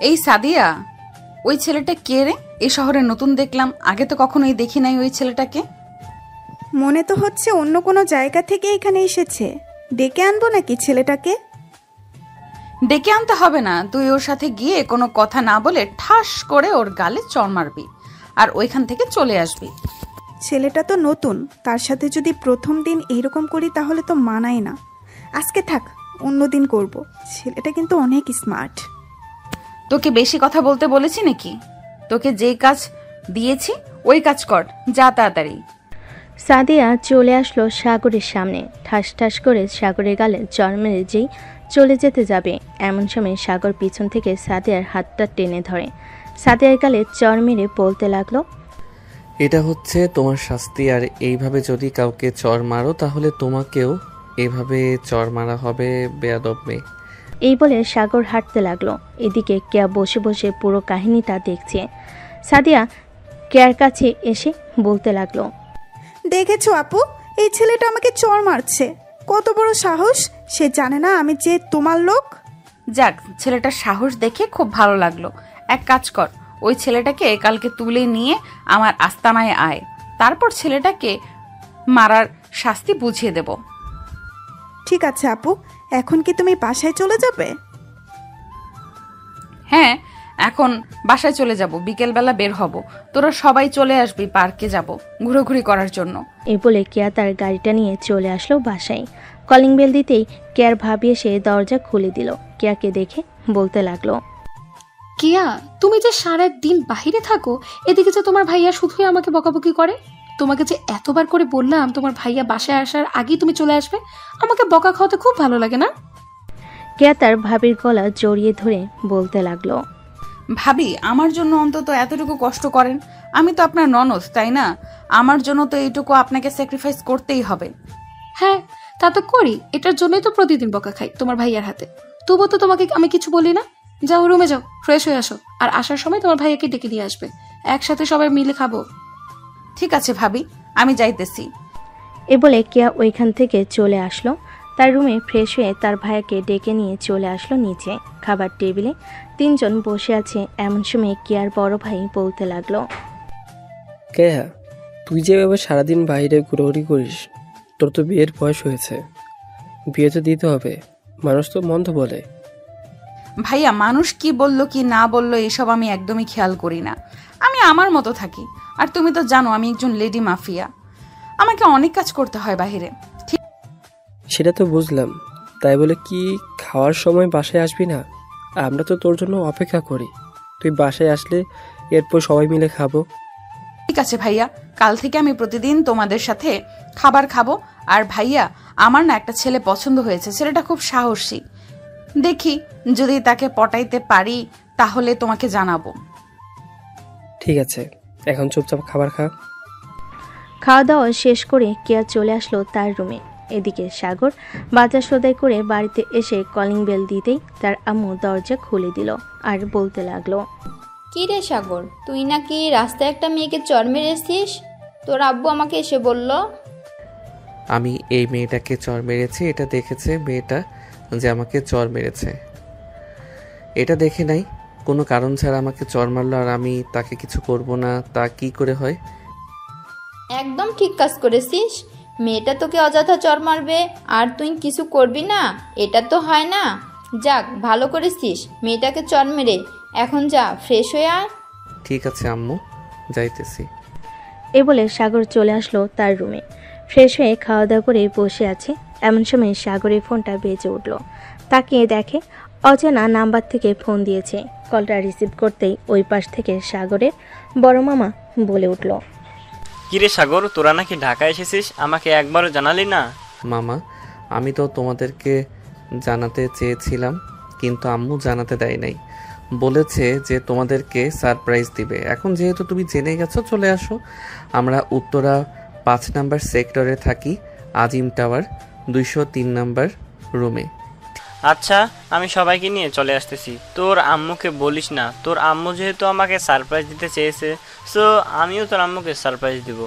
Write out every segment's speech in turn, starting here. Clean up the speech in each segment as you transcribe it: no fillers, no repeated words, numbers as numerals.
এই সাদিয়া, ওই ছেলেটা কে রে? এই শহরে নতুন দেখলাম, আগে তো কখনোই দেখি নাই ওই ছেলেটাকে। মনে তো হচ্ছে অন্য কোনো জায়গা থেকে এখানে এসেছে। ডেকে আনবো নাকি ছেলেটাকে? ডেকে আনতে হবে না, তুই ওর সাথে গিয়ে কোনো কথা না বলে ঠাস করে ওর গালে চড় মারবি আর ওইখান থেকে চলে আসবি। ছেলেটা তো নতুন, তার সাথে যদি প্রথম দিন এইরকম করি তাহলে তো মানায় না। আজকে থাক, অন্যদিন করব। ছেলেটা কিন্তু অনেক স্মার্ট। তোকে বেশি কথা বলতে বলেছি নাকি? তোকে যেই কাজ দিয়েছি ওই কাজ কর, যা তাড়াতাড়ি। সাদিয়া চলে আসলো সাগরের সামনে, ঠাস ঠাস করে সাগরের গালে চড় মেরে যেই চলে যেতে যাবে, এমন সময় সাগর পিছন থেকে সাদিয়ার হাতটা টেনে ধরে। সাদিয়ার গালে চড় মেরে বলতে লাগলো, এটা হচ্ছে তোমার শাস্তি, আর এইভাবে যদি কাউকে চড় মারো তাহলে তোমাকেও এভাবে চড় মারা হবে, বেয়াদব মেয়ে। এই বলে সাগর হাঁটতে লাগলো। এদিকে কেয়া বসে বসে পুরো কাহিনীটা দেখছে। সাদিয়া কেয়ার কাছে এসে বলতে লাগলো, দেখেছো আপু, এই ছেলেটা আমাকে চড় মারছে। কত বড় সাহস! সে জানে না আমি যে তোমার লোক। যাক, ছেলেটার সাহস দেখে খুব ভালো লাগলো। এক কাজ কর, ওই ছেলেটাকে কালকে তুলে নিয়ে আমার আস্তানায় আয়, তারপর ছেলেটাকে মারার শাস্তি বুঝিয়ে দেব। ঠিক আছে আপু, এখন কি তুমি বাসায় চলে যাবে? হ্যাঁ, এখন বাসায় চলে যাব, বিকেলবেলা বের হব। তোরা সবাই চলে আসবি, পার্কে যাব ঘোরাঘুরি করার জন্য। এই বলে কেয়া তার গাড়িটা নিয়ে চলে আসলো বাসায়। কলিং বেল দিতেই কেয়ার ভাবি এসে দরজা খুলে দিল। কেয়াকে দেখে বলতে লাগলো, কেয়া, তুমি যে সারা দিন বাহিরে থাকো, এদিকে যে তোমার ভাইয়া শুধুই আমাকে বকাবকি করে। তোমাকে যে এতবার করে বললাম তোমার ভাইয়া বাসায় আসার আগেই তুমি চলে আসবে, আমাকে বকা খাওয়াতে খুব ভালো লাগে না? কেয়া তার ভাবির গলা জড়িয়ে ধরে বলতে লাগলো, ভাবি, আমার জন্য অন্তত এতটুকু কষ্ট করেন। আমি তো আপনার ননদ, তাই না? আমার জন্য তো এইটুকু আপনাকে স্যাক্রিফাইস করতেই হবে। হ্যাঁ, তা তো করি, এটার জন্যই তো প্রতিদিন বকা খাই তোমার ভাইয়ার হাতে। তবুও তো তোমাকে আমি কিছু বলি না। যাও রুমে যাও, ফ্রেশ হয়ে আসো, আর আসার সময় তোমার ভাইয়াকে ডেকে নিয়ে আসবে, একসাথে সবাই মিলে খাবো। ঠিক আছে ভাবি, আমি যাইতেছি। এ বলে কেয়া ওইখান থেকে চলে আসলো। তার রুমে ফ্রেশ হয়ে তার ভাইয়াকে ডেকে নিয়ে চলে আসলো নিচে। খাবার টেবিলে তিনজন বসে আছে, এমন সময় কেয়ার বড় ভাই বলতে লাগলো, কেয়া, তুই যেভাবে সারাদিন বাইরে ঘোরাঘুরি করিস, তোর তো বিয়ের বয়স হয়েছে, বিয়ে তো দিতে হবে। মানুষ তো মন্দ বলে। ভাইয়া, মানুষ কি বললো কি না বললো এসব আমি একদমই খেয়াল করি না। আমি আমার মতো থাকি। আর তুমি তো জানো আমি একজন লেডি মাফিয়া, আমাকে অনেক কাজ করতে হয় বাহিরে। সেটা তো বুঝলাম, তাই বলে কি খাওয়ার সময় বাসায় আসবি না? আমরা তো তোর জন্য অপেক্ষা করি। তুই বাসায় আসলে এরপর সবাই মিলে খাবো। ঠিক আছে ভাইয়া, কাল থেকে আমি প্রতিদিন তোমাদের সাথে খাবার খাবো। আর ভাইয়া, আমার না একটা ছেলে পছন্দ হয়েছে, ছেলেটা খুব সাহসী। দেখি যদি তাকে পটাইতে পারি তাহলে তোমাকে জানাবো। ঠিক আছে, এখন চুপচাপ খাবার খা। খাওয়া দাওয়া শেষ করে কেয়া চলে আসলো তার রুমে। এদিকে সাগর বাজার সদাই করে বাড়িতে এসে কলিং বেল দিতেই তার আম্মু দরজা খুলে দিল আর বলতে লাগলো, কি রে সাগর, তুই নাকি রাস্তায় একটা মেয়েকে চড় মেরেছিস? তোর আব্বু আমাকে এসে বলল। আমি এই মেয়েটাকে চড় মেরেছি, এটা দেখেছে মেয়েটা যে আমাকে চড় মেরেছে। এটা দেখে নাই, কোনো কারণ ছাড়া আমাকে চড় মারলো আর আমি তাকে কিছু করব না, তা কি করে হয়? একদম ঠিক কাজ করেছিস। মেয়েটা তোকে অযথা চড় মারবে আর তুই কিছু করবি না, এটা তো হয় না। যাক, ভালো করেছিস মেয়েটাকে চড় মেরে। এখন যা, ফ্রেশ হয়ে আয়। ঠিক আছে আম্মু, যাইতেছি। এ বলে সাগর চলে আসলো তার রুমে। ফ্রেশ হয়ে খাওয়া দাওয়া করে বসে আছে, এমন সময় সাগরের ফোনটা বেজে উঠল। তাকিয়ে দেখে অজানা নাম্বার থেকে ফোন দিয়েছে। কলটা রিসিভ করতেই ওই পাশ থেকে সাগরের বড় মামা বলে উঠল, কিরে সাগর, তোরা নাকি ঢাকা এসেছিস, আমাকে একবারও জানালি না? মামা, আমি তো তোমাদেরকে জানাতে চেয়েছিলাম, কিন্তু আম্মু জানাতে দেয় নাই। বলেছে যে তোমাদেরকে সারপ্রাইজ দিবে। এখন যেহেতু তুমি জেনে গেছো, চলে আসো। আমরা উত্তরা 5 নাম্বার সেক্টরে থাকি, আজিম টাওয়ার 203 নাম্বার রুমে। আচ্ছা, আমি সবাইকে নিয়ে চলে আসতেছি। তোর আম্মুকে বলিস না, তোর আম্মু যেহেতু আমাকে সারপ্রাইজ দিতে চেয়েছে, সো আমিও তোর আম্মুকে সারপ্রাইজ দিব।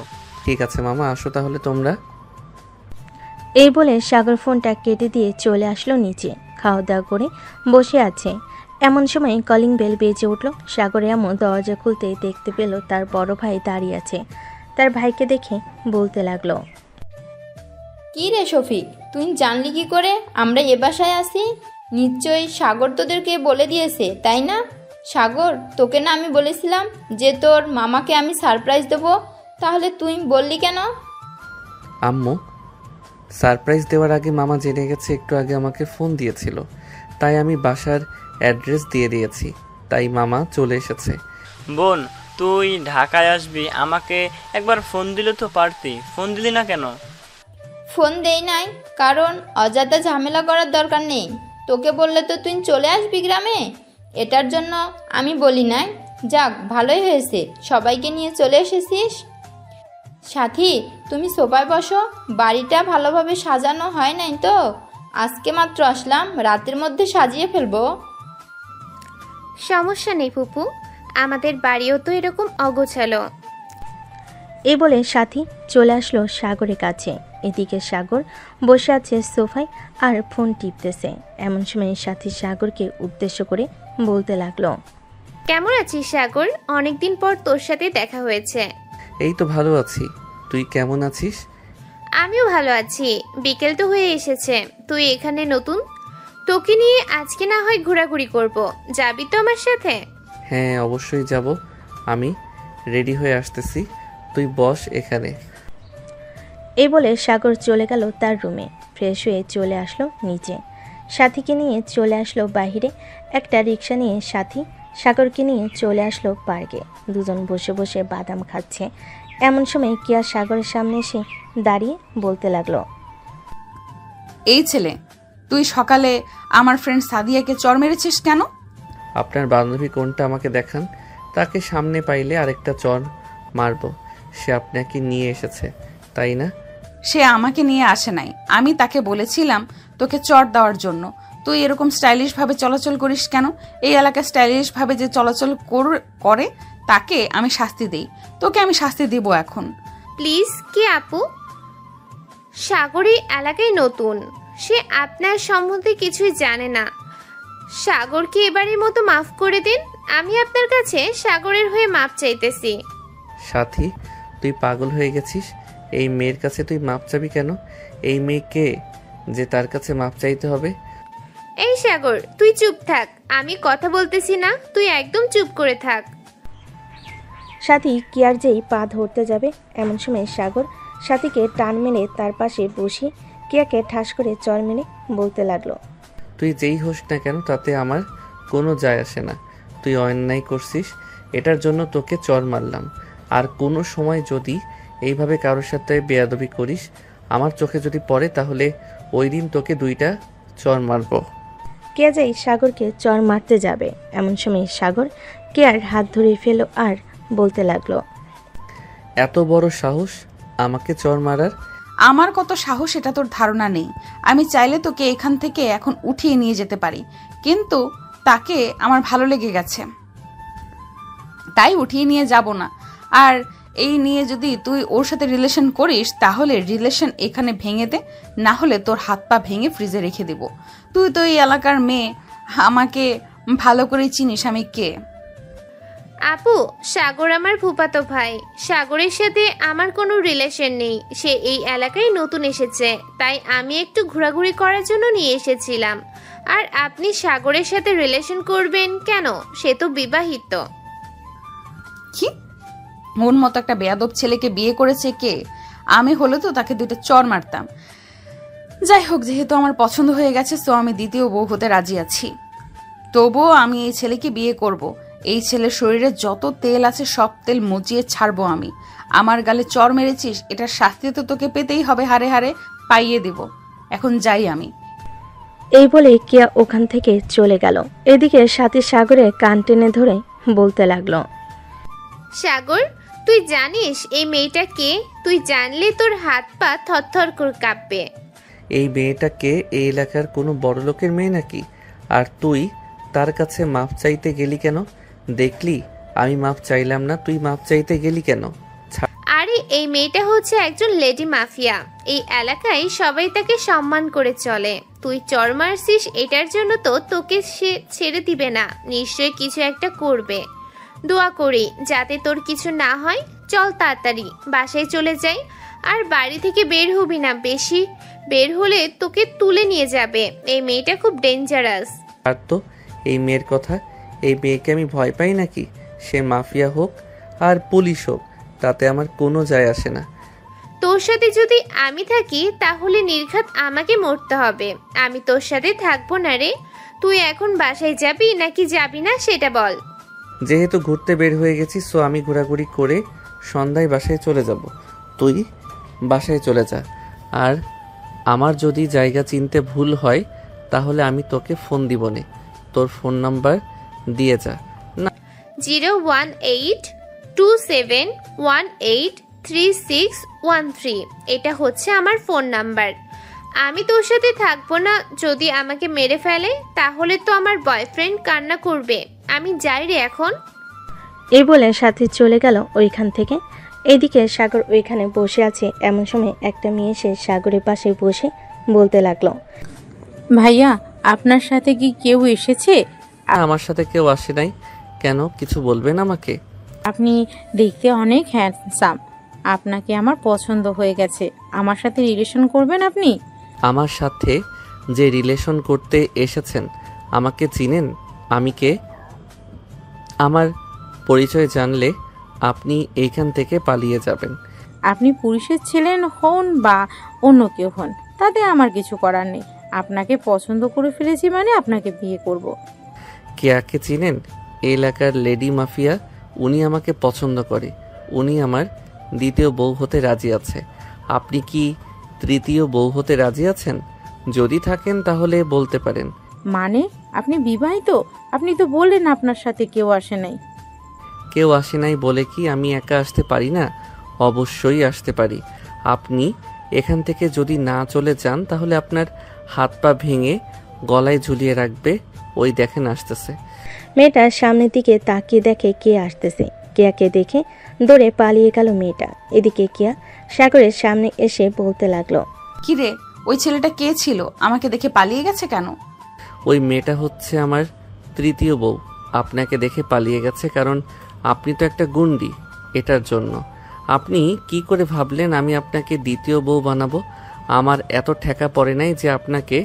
ঠিক আছে মামা, আসো তাহলে তোমরা। এই বলে সাগর ফোনটা কেটে দিয়ে চলে আসলো নিচে। খাওয়া দাওয়া করে বসে আছে, এমন সময় কলিং বেল বেজে উঠল। সাগর আম্মু দরজা খুলতে দেখতে পেল তার বড় ভাই দাঁড়িয়ে আছে। তার ভাইকে দেখে বলতে লাগলো, কি রে শফিক, তুই জানলি কি করে আমরা এ বাসায় আসি? নিশ্চয়ই সাগর তোদেরকে বলে দিয়েছে, তাই না? সাগর, তোকে না আমি বলেছিলাম যে তোর মামাকে আমি সারপ্রাইজ দেবো, তাহলে তুই বললি কেন? আম্মু, সারপ্রাইজ দেওয়ার আগে মামা জেনে গেছে, একটু আগে আমাকে ফোন দিয়েছিল, তাই আমি বাসার অ্যাড্রেস দিয়ে দিয়েছি, তাই মামা চলে এসেছে। বোন, তুই ঢাকায় আসবি, আমাকে একবার ফোন দিলে তো পারতি, ফোন দিলি না কেন? ফোন দেই নাই কারণ অযথা ঝামেলা করার দরকার নেই। তোকে বললে তো তুই চলে আসবি গ্রামে, এটার জন্য আমি বলি নাই। যাক, ভালোই হয়েছে সবাইকে নিয়ে চলে এসেছিস। সাথী, তুমি সোফায় বসো, বাড়িটা ভালোভাবে সাজানো হয় নাই তো, আজকে মাত্র আসলাম, রাতের মধ্যে সাজিয়ে ফেলবো। সমস্যা নেই ফুপু, আমাদের বাড়িও তো এরকম অগোছালো। এই বলে সাথী চলে আসলো সাগরের কাছে। এদিকে সাগর বসে আছে সোফায় আর ফোন টিপতেছে। এমন সময় সাথী সাগরকে উদ্দেশ্য করে বলতে লাগলো, কেমন আছিস সাগর? অনেকদিন পর তোর সাথে দেখা হয়েছে। এই তো ভালো আছি, তুই কেমন আছিস? আমিও ভালো আছি। বিকেল তো হয়ে এসেছে, তুই এখানে নতুন, তোকে নিয়ে আজকে না হয় ঘোরাঘুরি করব, যাবি তো আমার সাথে? হ্যাঁ, অবশ্যই যাব, আমি রেডি হয়ে আসতেছি, তুই বস এখানে। এই বলে সাগর চলে গেল তার রুমে। ফ্রেশ হয়ে চলে আসলো নিচে। সাথীকে নিয়ে চলে আসলো বাইরে। একটা রিক্সা নিয়ে সাথী সাগরকে নিয়ে চলে আসলো পার্কে। দুজন বসে বসে বাদাম খাচ্ছে। এমন সময় কিয়া সাগরের সামনে এসে দাঁড়িয়ে বলতে লাগলো, এই ছেলে, তুই সকালে আমার ফ্রেন্ড সাদিয়াকে চর মেরেছিস কেন? আপনার বান্ধবী কোনটা আমাকে দেখান, তাকে সামনে পাইলে আরেকটা চর মারবো। সে আপনাকে নিয়ে এসেছে, তাই না? সে আমাকে নিয়ে আসে নাই, আমি তাকে বলেছিলাম তোকে চর দেওয়ার জন্য। তুই এরকম স্টাইলিশ ভাবে চলাচল করিস কেন? এই এলাকায় স্টাইলিশ ভাবে যে চলাচল করে তাকে আমি শাস্তি দেই, তোকে আমি শাস্তি দিব এখন। প্লিজ কি আপু, সাগর এই এলাকায় নতুন, সে আপনার সম্বন্ধে কিছুই জানে না। সাগরকে এবারের মতো মাফ করে দিন, আমি আপনার কাছে সাগরের হয়ে মাপ চাইতেছি। সাথী, তুই পাগল হয়ে গেছিস? এই মেয়ের কাছে তুই মাপ চাবি কেন? এই মেয়ে কে যে তার কাছে মাপ চাইতে হবে? এই সাগর, তুই চুপ থাক, আমি কথা বলতেছি না, তুই একদম চুপ করে থাক। সাথী কিয়ার যেই পা ধরতে যাবে, এমন সময় সাগর সাথীকে টান মেরে তার পাশে বসে কিয়াকে ঠাস করে চর মেরে বলতে লাগলো, তুই যেই হোস না কেন তাতে আমার কোনো যায় আসে না, তুই অন্যায় করছিস, এটার জন্য তোকে চর মারলাম। আর কোনো সময় যদি এইভাবে কারোর সাথে বেয়াদবি করিস, আমার চোখে যদি পড়ে, তাহলে ওই দিন তোকে 2টা চর মারবো। কিয়া যেই সাগরকে চর মারতে যাবে, এমন সময় সাগর কিয়ার হাত ধরে ফেল আর বলতে লাগলো, এত বড় সাহস আমাকে চর মারার? আমার কত সাহস এটা তোর ধারণা নেই। আমি চাইলে তোকে এখান থেকে এখন উঠিয়ে নিয়ে যেতে পারি, কিন্তু তাকে আমার ভালো লেগে গেছে, তাই উঠিয়ে নিয়ে যাব না। আর এই নিয়ে যদি তুই ওর সাথে রিলেশন করিস, তাহলে রিলেশন এখানে ভেঙে দে, না হলে তোর হাত পা ভেঙে ফ্রিজে রেখে দিব। তুই তো এই এলাকার মেয়ে, আমাকে ভালো করে চিনিস আমি কে। আপু, সাগর আমার ফুফাতো ভাই, সাগরের সাথে আমার কোনো রিলেশন নেই, সে এই এলাকায় নতুন এসেছে, তাই আমি একটু ঘোরাঘুরি করার জন্য নিয়ে এসেছিলাম। আর আপনি সাগরের সাথে রিলেশন করবেন কেন? সে তো বিবাহিত। কি, ওর মতো একটা বেয়াদব ছেলেকে বিয়ে করেছে কে? আমি হলে তো তাকে 2টা চর মারতাম। যাই হোক, যেহেতু আমার পছন্দ হয়ে গেছে, তো আমি দ্বিতীয় বউ হতে রাজি আছি। তবুও আমি এই ছেলেকে বিয়ে করব। এই ছেলের শরীরে যত তেল আছে সব তেল মুচিয়ে ছাড়বো আমি। আমার গালে চর মেরেছিস, এটার শাস্তি তো তোকে পেতেই হবে, হারে হারে পাইয়ে দেব। এখন যাই আমি। এই বলে কিয়া ওখান থেকে চলে গেল। এদিকে সাথী সাগরে কান টেনে ধরে বলতে লাগলো, সাগর, তুই জানিস এই মেয়েটা কে? তুই জানলে তোর হাত পা থরথর করে কাঁপবে। এই মেয়েটা কে? এই এলাকার কোনো বড় লোকের মেয়ে নাকি? আর তুই তার কাছে মাপ চাইতে গেলি কেন? দেখলি আমি মাপ চাইলাম না, তুই মাপ চাইতে গেলি কেন? আরে এই মেয়েটা হচ্ছে একজন লেডি মাফিয়া, এই এলাকায় সবাই তাকে সম্মান করে চলে। তুই চর মারছিস এটার জন্য তো তোকে সে ছেড়ে দিবে না, নিশ্চয়ই কিছু একটা করবে। দোয়া করি যাতে তোর কিছু না হয়। চল তাড়াতাড়ি বাসায় চলে যাই, আর বাড়ি থেকে বের হবি না, বেশি বের হলে তোকে তুলে নিয়ে যাবে। এই মেয়েটা খুব ডেঞ্জারাস। আর তো এই মেয়ের কথা, এই মেয়েকে আমি ভয় পাই নাকি? সে মাফিয়া হোক আর পুলিশ হোক, তাতে আমার কোনো যায় আসে না। তোর সাথে যদি আমি থাকি তাহলে নির্ঘাত আমাকে মরতে হবে। আমি তোর সাথে থাকবো না রে। তুই এখন বাসায় যাবি নাকি যাবি না সেটা বল। যেহেতু ঘুরতে বের হয়ে গেছি, সো আমি ঘোরাঘুরি করে সন্ধ্যায় বাসায় চলে যাব। তুই বাসায় চলে যা, আর আমার যদি জায়গা চিনতে ভুল হয় তাহলে আমি তোকে ফোন দিব নে। তোর ফোন নাম্বার দিয়ে যা। না 01827183613, এটা হচ্ছে আমার ফোন নাম্বার। আমি তোর সাথে থাকবো না, যদি আমাকে মেরে ফেলে তাহলে তো আমার বয়ফ্রেন্ড কান্না করবে। আমি যাই রে এখন। এই বলে সাথী চলে গেল ওইখান থেকে। এদিকে সাগর ওইখানে বসে আছে। এমন সময় একটা মেয়ে এসে সাগরের পাশে বসে বলতে লাগলো, ভাইয়া আপনার সাথে কি কেউ এসেছে? আমার সাথে কেউ আসে নাই। কেন, কিছু বলবেন আমাকে? আপনি দেখতে অনেক হ্যান্ডসাম, আপনাকে আমার পছন্দ হয়ে গেছে। আমার সাথে রিলেশন করবেন আপনি? আমার সাথে যে রিলেশন করতে এসেছেন, আমাকে চিনেন? আমি কে? আমার পরিচয় জানলে আপনি এইখান থেকে পালিয়ে যাবেন। আপনি পুলিশের ছিলেন হন বা অন্য কেউ হন, তাতে আমার কিছু করার নেই। আপনাকে পছন্দ করে ফেলেছি মানে আপনাকে বিয়ে করব। কেয়াকে চিনেন? এই এলাকার লেডি মাফিয়া, উনি আমাকে পছন্দ করে। উনি আমার দ্বিতীয় বউ হতে রাজি আছে। আপনি কি তৃতীয় বউ হতে রাজি আছেন? যদি থাকেন তাহলে বলতে পারেন। মানে আপনি বিবাহিত? আপনি তো বললেন আপনার সাথে কেউ আসে নাই। কেউ আসে নাই বলে কি আমি একা আসতে পারি না? অবশ্যই আসতে পারি। আপনি এখান থেকে যদি না চলে যান তাহলে আপনার হাত পা ভেঙে গলায় ঝুলিয়ে রাখবে। ওই দেখেন আসতেছে। মেয়েটা সামনের দিকে তাকিয়ে দেখে কে আসতেছে। কেয়াকে দেখে দৌড়ে পালিয়ে গেল মেয়েটা। এদিকে কেয়া সাগরের সামনে এসে বলতে লাগলো, কি রে, ওই ছেলেটা কে ছিল? আমাকে দেখে পালিয়ে গেছে কেন? ওই মেয়েটা হচ্ছে আমার তৃতীয় বউ। আপনাকে দেখে পালিয়ে গেছে কারণ আপনি তো একটা গুন্ডি। এটার জন্য। আপনি কি করে ভাবলেন আমি আপনাকে দ্বিতীয় বউ বানাবো? আমার এত ঠেকা পড়ে নাই যে আপনাকে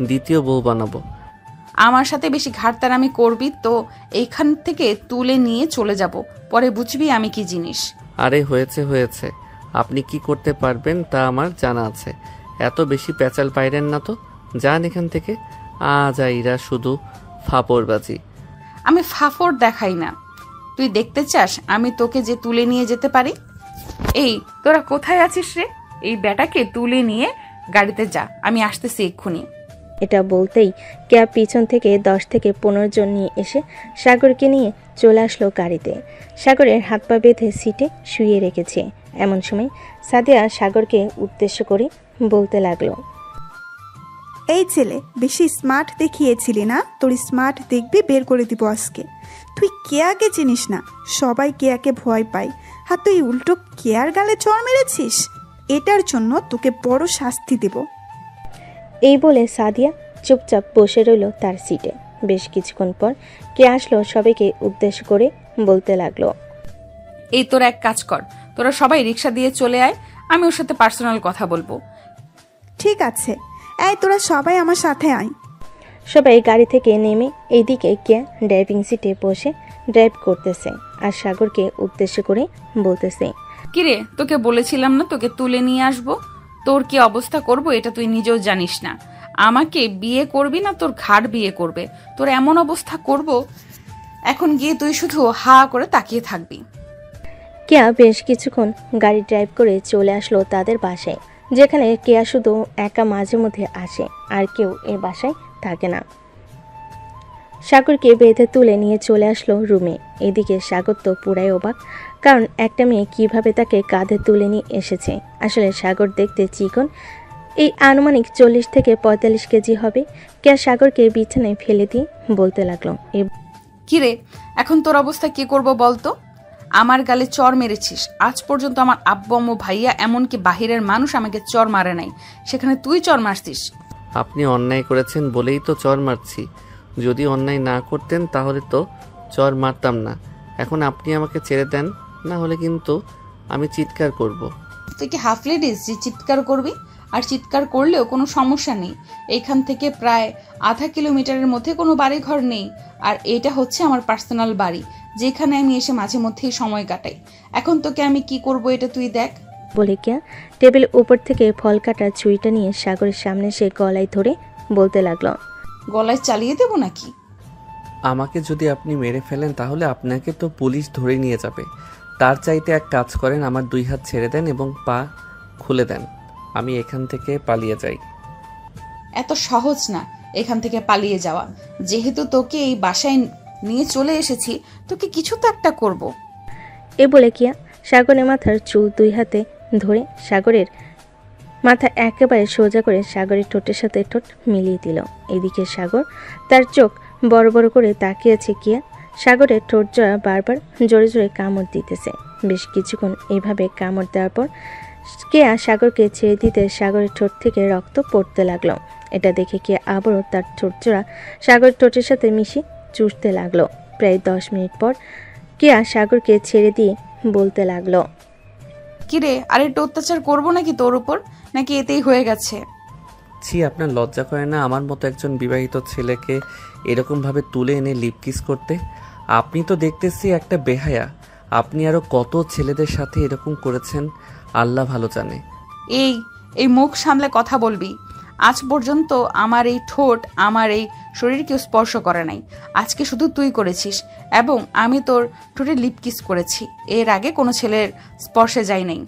দ্বিতীয় বউ বানাবো। আমার সাথে বেশি ঘাটতারামি করবি তো এইখান থেকে তুলে নিয়ে চলে যাব, পরে বুঝবি আমি কি জিনিস। আরে হয়েছে হয়েছে, আপনি কি করতে পারবেন তা আমার জানা আছে। এত বেশি প্যাচাল পাইরেন না তো, যান এখান থেকে। আজাইরা শুধু ফাপড়বাজি। আমি ফাফড় দেখাই না। তুই দেখতে চাস আমি তোকে যে তুলে নিয়ে যেতে পারি? এই তোরা কোথায় আছিস রে? এই ব্যাটাকে তুলে নিয়ে গাড়িতে যা, আমি আসতেছি এক্ষুনি। এটা বলতেই কেয়া পিছন থেকে 10 থেকে 15 জন নিয়ে এসে সাগরকে নিয়ে চলে আসলো গাড়িতে। সাগরের হাত পা বেঁধে সিটে শুয়ে রেখেছে। এমন সময় সাদিয়া সাগরকে উদ্দেশ্য করে বলতে লাগলো, এই ছেলে, বেশি স্মার্ট দেখিয়েছিলি না? তোর স্মার্ট দেখবি বের করে দিব আজকে। তুই কেয়াকে চিনিস না, সবাই কেয়াকে ভয় পায়, আর তুই উল্টো কেয়ার গালে চড় মেরেছিস। এটার জন্য তোকে বড় শাস্তি দেব। এই বলে সাদিয়া চুপচাপ বসে রইল তার সিটে। বেশ কিছুক্ষণ পর কে আসলো সবাইকে উদ্দেশ্য করে বলতে লাগলো, এই তোরা এক কাজ কর, তোরা সবাই রিক্সা দিয়ে চলে আয়, আমি ওর সাথে পার্সোনাল কথা বলবো। ঠিক আছে, এই তোরা সবাই আমার সাথে আয়। সবাই গাড়ি থেকে নেমে এইদিকে কেয়া ড্রাইভিং সিটে বসে ড্রাইভ করতেছে আর সাগরকে উদ্দেশ্য করে বলতেছে, কিরে, তোকে বলেছিলাম না তোকে তুলে নিয়ে আসবো? তোর কি অবস্থা করব এটা তুই নিজেও জানিস না। আমাকে বিয়ে করবি না তোর ঘাড় বিয়ে করবে। তোর এমন অবস্থা করব, এখন গিয়ে তুই শুধু হা করে তাকিয়ে থাকবি। কেয়া বেশ কিছুক্ষণ গাড়ি ড্রাইভ করে চলে আসলো তাদের বাসায়, যেখানে কেয়া শুধু একা মাঝে মধ্যে আসে, আর কেউ এ বাসায় থাকে না। সাগরকে বেঁধে তুলে নিয়ে চলে আসলো রুমে। এদিকে সাগর তো পুরাই অবাক, কারণ একটা মেয়ে কিভাবে তাকে কাঁধে তুলে নিয়ে এসেছে। আসলে সাগর দেখতে চিকন, এই আনুমানিক 40 থেকে 45 কেজি হবে। কেয়া সাগরকে বিছানায় ফেলে দিয়ে বলতে লাগলো, কিরে, এখন তোর অবস্থা কি করব বলতো? আমার গালে চর মেরেছিস, আজ পর্যন্ত আমার আব্বু আম্মু ভাইয়া এমনকি বাহিরের মানুষ আমাকে চর মারে নাই, সেখানে তুই চর মারছিস। আপনি অন্যায় করেছেন বলেই তো চর মারছি। যদি অন্যায় না করতেন তাহলে তো চর মারতাম না। এখন আপনি আমাকে ছেড়ে দেন, না হলে কিন্তু আমি চিৎকার করব। তুই কি হাফ লেডিস যে চিৎকার করবি? আর চিৎকার করলেও কোনো সমস্যা নেই। এইখান থেকে প্রায় আধা কিলোমিটারের মধ্যে কোনো বাড়ি ঘর নেই। আর এটা হচ্ছে আমার পার্সোনাল বাড়ি, যেখানে আমি এসে মাঝে মধ্যেই সময় কাটাই। এখন তোকে আমি কি করব এটা তুই দেখ। বলে কিয়া টেবিলের উপর থেকে ফল কাটার ছুরিটা নিয়ে সাগরের সামনে সে গলায় ধরে বলতে লাগলো, গলায় চালিয়ে দেবো নাকি? আমাকে যদি আপনি মেরে ফেলেন তাহলে আপনাকে তো পুলিশ ধরে নিয়ে যাবে। তার চাইতে এক কাজ করেন, আমার 2 হাত ছেড়ে দেন এবং পা খুলে দেন, আমি এখান থেকে পালিয়ে যাই। এত সহজ না এখান থেকে পালিয়ে যাওয়া। যেহেতু তোকে এই বাসায় নিয়ে চলে এসেছি, তোকে কিছু তো একটা করব। এ বলে কিয়া সাগরের মাথার চুল 2 হাতে ধরে সাগরের মাথা একেবারে সোজা করে সাগরের ঠোঁটের সাথে ঠোঁট মিলিয়ে দিল। এদিকে সাগর তার চোখ বড় বড় করে তাকিয়েছে কিয়া। সাগরের ঠোঁট জোড়া বারবার জোরে জোরে কামড় দিতেছে। বেশ কিছুক্ষণ এইভাবে কামড় দেওয়ার পর কেয়া সাগরকে ছেড়ে দিতে সাগরের ঠোঁট থেকে রক্ত পড়তে লাগলো। এটা দেখে কেয়া আবারও তার ঠোঁট জোড়া সাগরের ঠোঁটের সাথে মিশিয়ে চুষতে লাগলো। প্রায় 10 মিনিট পর কেয়া সাগরকে ছেড়ে দিয়ে বলতে লাগলো, কিরে, আর একটু অত্যাচার করবো নাকি তোর উপর, নাকি এতেই হয়ে গেছে? ছি, আপনার লজ্জা করে না আমার মতো একজন বিবাহিত ছেলেকে এরকমভাবে তুলে এনে লিপ কিস করতে? আপনি তো দেখতেছি একটা বেহায়া। আপনি আরও কত ছেলেদের সাথে এরকম করেছেন আল্লাহ ভালো জানে। এই মুখ সামলে কথা বলবি। আজ পর্যন্ত আমার এই ঠোঁট আমার এই শরীর কেউ স্পর্শ করে নাই। আজকে শুধু তুই করেছিস, এবং আমি তোর ঠোঁটে লিপ কিস করেছি। এর আগে কোনো ছেলের স্পর্শে যাই নাই।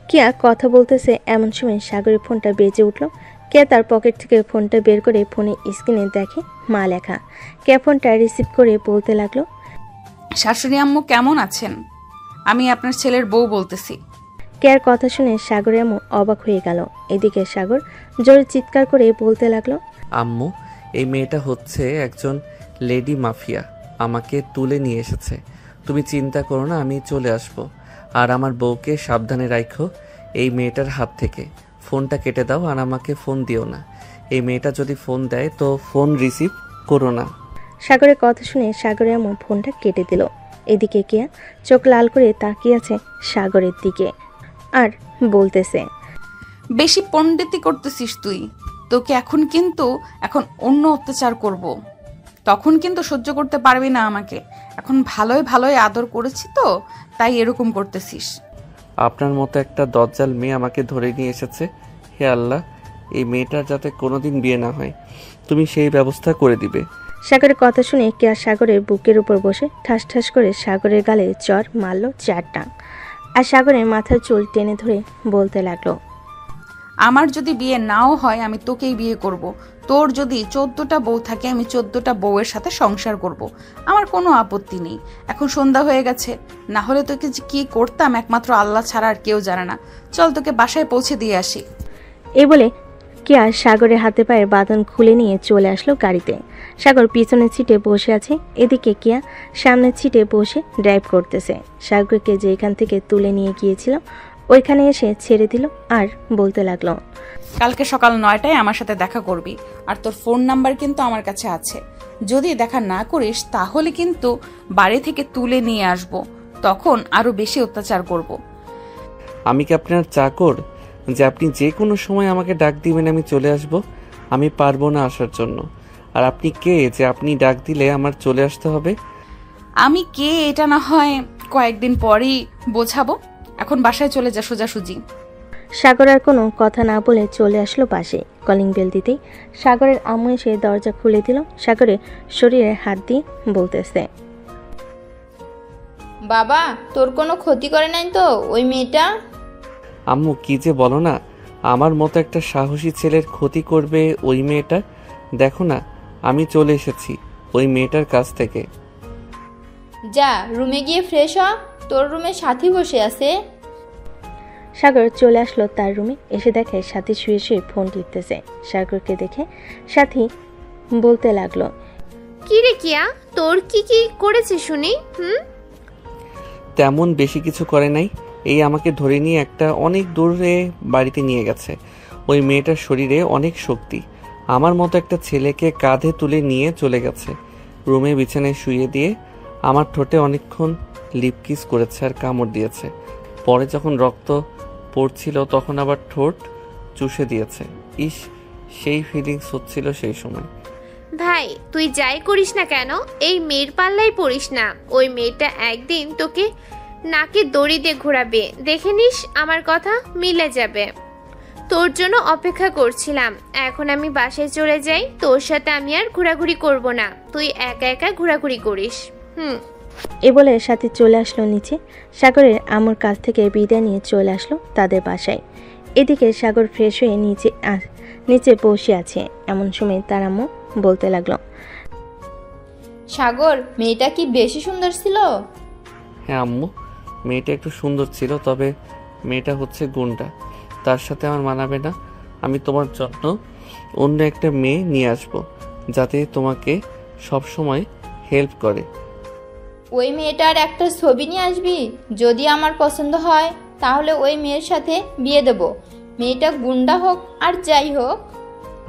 কেয়া কথা বলতেছে এমন সময় সাগরের ফোনটা বেজে উঠল। কেয়া তার পকেট থেকে ফোনটা বের করে ফোনের স্ক্রিনে দেখে মা লেখা। কেয়া ফোনটা রিসিভ করে বলতে লাগলো, শাশুড়ি আম্মু কেমন আছেন? আমি আপনার ছেলের বউ বলতেছি। কেয়ার কথা শুনে সাগরের আম্মু অবাক হয়ে গেল। এদিকে সাগর জোরে চিৎকার করে বলতে লাগলো, আম্মু, এই মেয়েটা হচ্ছে একজন লেডি মাফিয়া, আমাকে তুলে নিয়ে এসেছে। তুমি চিন্তা করো না, আমি চলে আসব। আর আমার বউকে সাবধানে রাখো এই মেয়েটার হাত থেকে। ফোনটা কেটে দাও আর আমাকে ফোন দিও না। এই মেয়েটা যদি ফোন দেয় তো ফোন রিসিভ করো না। সাগরের কথা শুনে সাগরের আম্মু ফোনটা কেটে দিল। এদিকে কেয়া চোখ লাল করে তাকিয়ে আছে সাগরের দিকে আর বলতেছে, বেশি পণ্ডিতি করতেছিস তুই। তোকে এখন অন্য অত্যাচার করব। তখন কিন্তু সহ্য করতে পারবি না আমাকে। এখন ভালোই আদর করেছি তো, তাই এরকম করতেছিস। আপনার মতো একটা দজ্জাল মেয়ে আমাকে ধরে নিয়ে এসেছে। হে আল্লাহ, এই মেয়েটার যাতে কোনোদিন বিয়ে না হয়, তুমি সেই ব্যবস্থা করে দিবে। সাগরের কথা শুনে কেয়া সাগরের বুকের উপর বসে ঠাস ঠাস করে সাগরের গালে চর মারল 4টা। আর সাগরের মাথার চুল টেনে ধরে বলতে লাগলো, আমার যদি বিয়ে নাও হয় আমি তোকেই বিয়ে করব। তোর যদি 14টা বউ থাকে আমি 14টা বউয়ের সাথে সংসার করব। আমার কোনো আপত্তি নেই। এখন সন্ধ্যা হয়ে গেছে, না হলে তোকে যে কি করতাম একমাত্র আল্লাহ ছাড়া আর কেউ জানে না। চল তোকে বাসায় পৌঁছে দিয়ে আসি। এই বলে কেয়া সাগরের হাতে পায়ের বাঁধন খুলে নিয়ে চলে আসলো গাড়িতে। সাগর পিছনের সিটে বসে আছে। এদিকে কেয়া সামনের সিটে বসে ড্রাইভ করতেছে। সাগরকে যেখান থেকে তুলে নিয়ে গিয়েছিল ওইখানে এসে ছেড়ে দিল আর বলতে লাগলো, কালকে সকাল 9টায় আমার সাথে দেখা করবি। আর তোর ফোন নাম্বার কিন্তু আমার কাছে আছে। যদি দেখা না করিস তাহলে কিন্তু বাড়ি থেকে তুলে নিয়ে আসব। তখন আরো বেশি অত্যাচার করব। আমি কি আপনার চাকর যে আপনি যে কোনো সময় আমাকে ডাক দিবেন আমি চলে আসব? আমি পারবো না আসার জন্য। আর আপনি কে যে আপনি ডাক দিলে আমার চলে আসতে হবে? আমি কে এটা না হয় কয়েকদিন পরেই বোঝাবো। এখন বাসায় চলে যা সোজাসুজি। সাগর আর কোনো কথা না বলে চলে আসলো পাশে। কলিং বেল দিতেই সাগরের আম্মু এসে দরজা খুলে দিল। সাগরের শরীরে হাত দিয়ে বলতেছে, বাবা, তোর কোনো ক্ষতি করে নাই তো ওই মেয়েটা? আম্মু, কি যে বলো না, আমার মতো একটা সাহসী ছেলের ক্ষতি করবে ওই মেয়েটা? দেখো না, আমি চলে এসেছি ওই মেয়েটার কাছ থেকে। যা রুমে গিয়ে ফ্রেশ হ, তোর রুমে সাথী বসে আছে। সাগর চলে আসলো তার রুমে। এসে দেখে সাথী শুয়ে শুয়ে ফোন টিপতেছে। সাগরকে দেখে সাথী বলতে লাগলো, কি রে কিয়া, তোর কি কি করেছে শুনি? তেমন বেশি কিছু করে নাই। এই আমাকে ধরে নিয়ে একটা অনেক দূরে বাড়িতে নিয়ে গেছে। ওই মেয়েটার শরীরে অনেক শক্তি। আমার মতো একটা ছেলেকে কাঁধে তুলে নিয়ে চলে গেছে, রুমে বিছানায় শুইয়ে দিয়ে আমার ঠোঁটে অনেকক্ষণ লিপকিস করেছে আর কামড় দিয়েছে। পরে যখন রক্ত পড়ছিল তখন আবার ঠোঁট চুষে দিয়েছে। ইস, সেই ফিলিংস হচ্ছিল সেই সময়। ভাই তুই যাই করিস না কেন এই মেয়ের পাল্লাই পড়িস না। ওই মেয়েটা একদিন তোকে নাকে দড়ি দিয়ে ঘোরাবে, দেখে নিস আমার কথা মিলে যাবে। তোর জন্য অপেক্ষা করছিলাম। এখন আমি বাসায় চলে যাই, তোর সাথে আমি আর ঘোরাঘুরি করব না, তুই একা একা ঘোরাঘুরি করিস। এ বলে সাথী চলে আসলো নিচে। সাগরের আম্মুর কাছ থেকে বিদায় নিয়ে চলে আসলো তাদের বাসায়। এদিকে সাগর ফ্রেশ হয়ে নিচে বসে আছে। এমন সময় তার আম্মু বলতে লাগলো, সাগর মেয়েটা কি বেশি সুন্দর ছিল? হ্যাঁ আম্মু, মেয়েটা একটু সুন্দর ছিল, তবে মেয়েটা হচ্ছে গুন্ডা, তার সাথে আমার মানাবে না। আমি তোমার জন্য অন্য একটা মেয়ে নিয়ে আসবো যাতে তোমাকে সব সময় হেল্প করে। ওই মেয়েটার একটা ছবি নিয়ে আসবি, যদি আমার পছন্দ হয় তাহলে ওই মেয়ের সাথে বিয়ে দেব। মেয়েটা গুন্ডা হোক আর যাই হোক।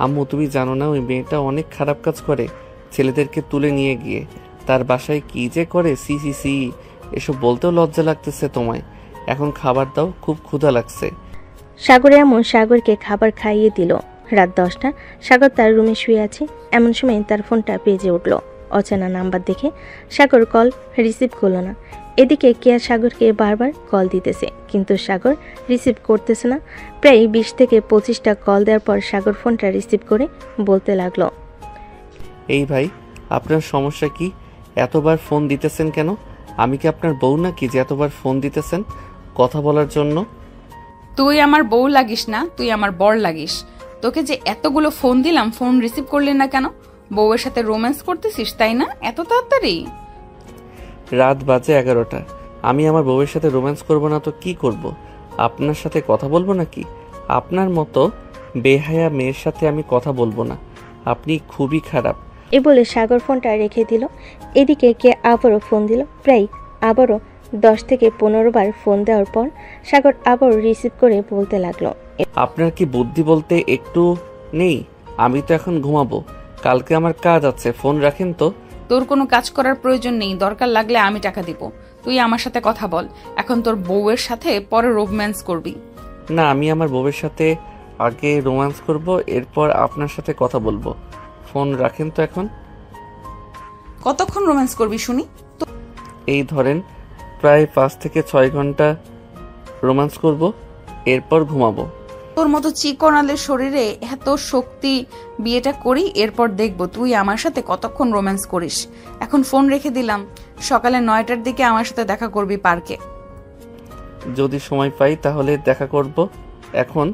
আম্মু তুমি জানো না ওই মেয়েটা অনেক খারাপ কাজ করে, ছেলেদেরকে তুলে নিয়ে গিয়ে তার বাসায় কি যে করে। সি সি সি, এসব বলতেও লজ্জা লাগতেছে তোমায়। এখন খাবার দাও, খুব ক্ষুধা লাগছে। সাগরের আম্মু সাগরকে খাবার খাইয়ে দিল। রাত 10টা, সাগর তার রুমে শুয়ে আছে। এমন সময় তার ফোনটা বেজে উঠল। অচেনা নাম্বার দেখে সাগর কল রিসিভ করলো না। এদিকে কেয়া সাগরকে বারবার কল দিতেছে, কিন্তু সাগর রিসিভ করতেছে না। প্রায় 20 থেকে 25টা কল দেওয়ার পর সাগর ফোনটা রিসিভ করে বলতে লাগলো, এই ভাই, আপনার সমস্যা কি? এতবার ফোন দিতেছেন কেন? আমি কি আপনার বউ নাকি যে এতবার ফোন দিতেছেন কথা বলার জন্য? তুই আমার বউ লাগিস না, তুই আমার বর লাগিস। তোকে যে এতগুলো ফোন দিলাম, ফোন রিসিভ করলি না কেন? বউয়ের সাথে রোম্যান্স করতেছিস তাই না? এত তাড়াতাড়ি? রাত বাজে 11টা, আমি আমার বউয়ের সাথে রোম্যান্স করব না তো কি করব? আপনার সাথে কথা বলবো নাকি? আপনার মতো বেহায়া মেয়ের সাথে আমি কথা বলবো না। আপনি খুবই খারাপ। এ বলে সাগর ফোনটা রেখে দিল। এদিকে কে আবারও ফোন দিল। প্রায় আবারও 10 থেকে 15 বার ফোন দেওয়ার পর সাগর আবারও রিসিভ করে বলতে লাগলো, আপনার কি বুদ্ধি বলতে একটু নেই? আমি তো এখন ঘুমাবো, কালকে আমার কাজ আছে, ফোন রাখেন তো। তোর কোনো কাজ করার প্রয়োজন নেই, দরকার লাগলে আমি টাকা দিব। তুই আমার সাথে কথা বল। এখন তোর বউয়ের সাথে পরে রোম্যান্স করবি। না, আমি আমার বউয়ের সাথে আগে রোম্যান্স করব, এরপর আপনার সাথে কথা বলবো। ফোন রাখেন তো এখন। কতক্ষণ রোম্যান্স করবি শুনি? এই ধরেন প্রায় 5 থেকে 6 ঘন্টা রোম্যান্স করব, এরপর ঘুমাবো। তোর মতো চিকনালের শরীরে এত শক্তি, বিয়েটা করি, এরপর দেখবো তুই আমার সাথে কতক্ষণ রোম্যান্স করিস। এখন ফোন রেখে দিলাম, সকালে 9টার দিকে আমার সাথে দেখা করবি পার্কে। যদি সময় পাই তাহলে দেখা করব, এখন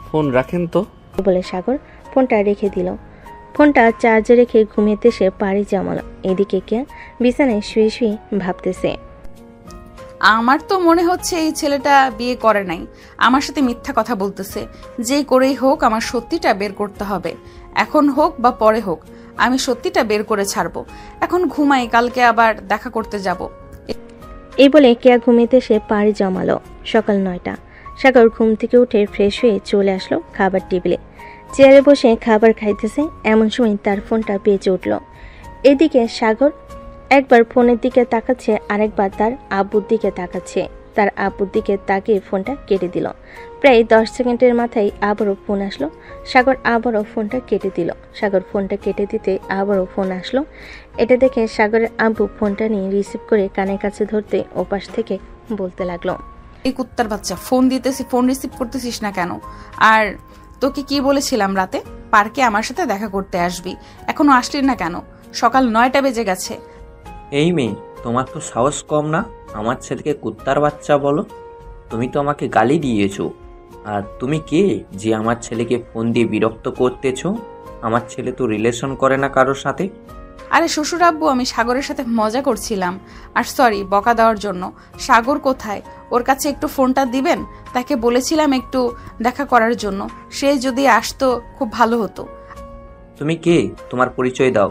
ফোন রাখেন তো। বলে সাগর ফোনটা রেখে দিল। ফোনটা চার্জে রেখে ঘুমিয়েতে সে পাড়ি জমালো। এদিকে কে বিছানায় শুয়ে শুয়ে ভাবতেছে, আমার তো মনে হচ্ছে এই ছেলেটা বিয়ে করে নাই, আমার সাথে মিথ্যা কথা বলতেছে। যে করেই হোক আমার সত্যিটা বের করতে হবে, এখন হোক বা পরে হোক, আমি সত্যিটা বের করে ছাড়বো। এখন ঘুমাই, কালকে আবার দেখা করতে যাব। এই বলে কেয়া ঘুমিয়েতে সে পাড়ি জমালো। সকাল 9টা, সাগর ঘুম থেকে উঠে ফ্রেশ হয়ে চলে আসলো খাবার টেবিলে। চেয়ারে বসে খাবার খাইতেছে। এমন সময় তার ফোনটা বেজে উঠল। এদিকে সাগর একবার ফোনের দিকে তাকাচ্ছে, আরেকবার তার আব্বুর দিকে তাকাচ্ছে। তার আব্বুর দিকে তাকিয়ে ফোনটা কেটে দিল। প্রায় 10 সেকেন্ডের মাথায় আবারও ফোন আসলো। সাগর আবারও ফোনটা কেটে দিল। সাগর ফোনটা কেটে দিতে আবারও ফোন আসলো। এটা দেখে সাগরের আব্বু ফোনটা নিয়ে রিসিভ করে কানের কাছে ধরতে ওপাশ থেকে বলতে লাগলো, এই কুত্তার বাচ্চা, ফোন দিতেছি, ফোন রিসিভ করতেছিস না কেন? আর তোকে কি বলেছিলাম রাতে পার্কে আমার সাথে দেখা করতে আসবি, এখনো আসলি না কেন? সকাল 9টা বেজে গেছে। এই মেয়ে, তোমার তো সাহস কম না? আমার ছেলেকে কুত্তার বাচ্চা বলো? তুমি তো আমাকে গালি দিয়েছো। আর তুমি কে যে আমার ছেলেকে ফোন দিয়ে বিরক্ত করতেছো? আমার ছেলে তো রিলেশন করে না কারোর সাথে। আরে শ্বশুর আব্বু, আমি সাগরের সাথে মজা করছিলাম। আর সরি বকা দেওয়ার জন্য। সাগর কোথায়? ওর কাছে একটু ফোনটা দিবেন, তাকে বলেছিলাম একটু দেখা করার জন্য। সে যদি আসতো খুব ভালো হতো। তুমি কে? তোমার পরিচয় দাও,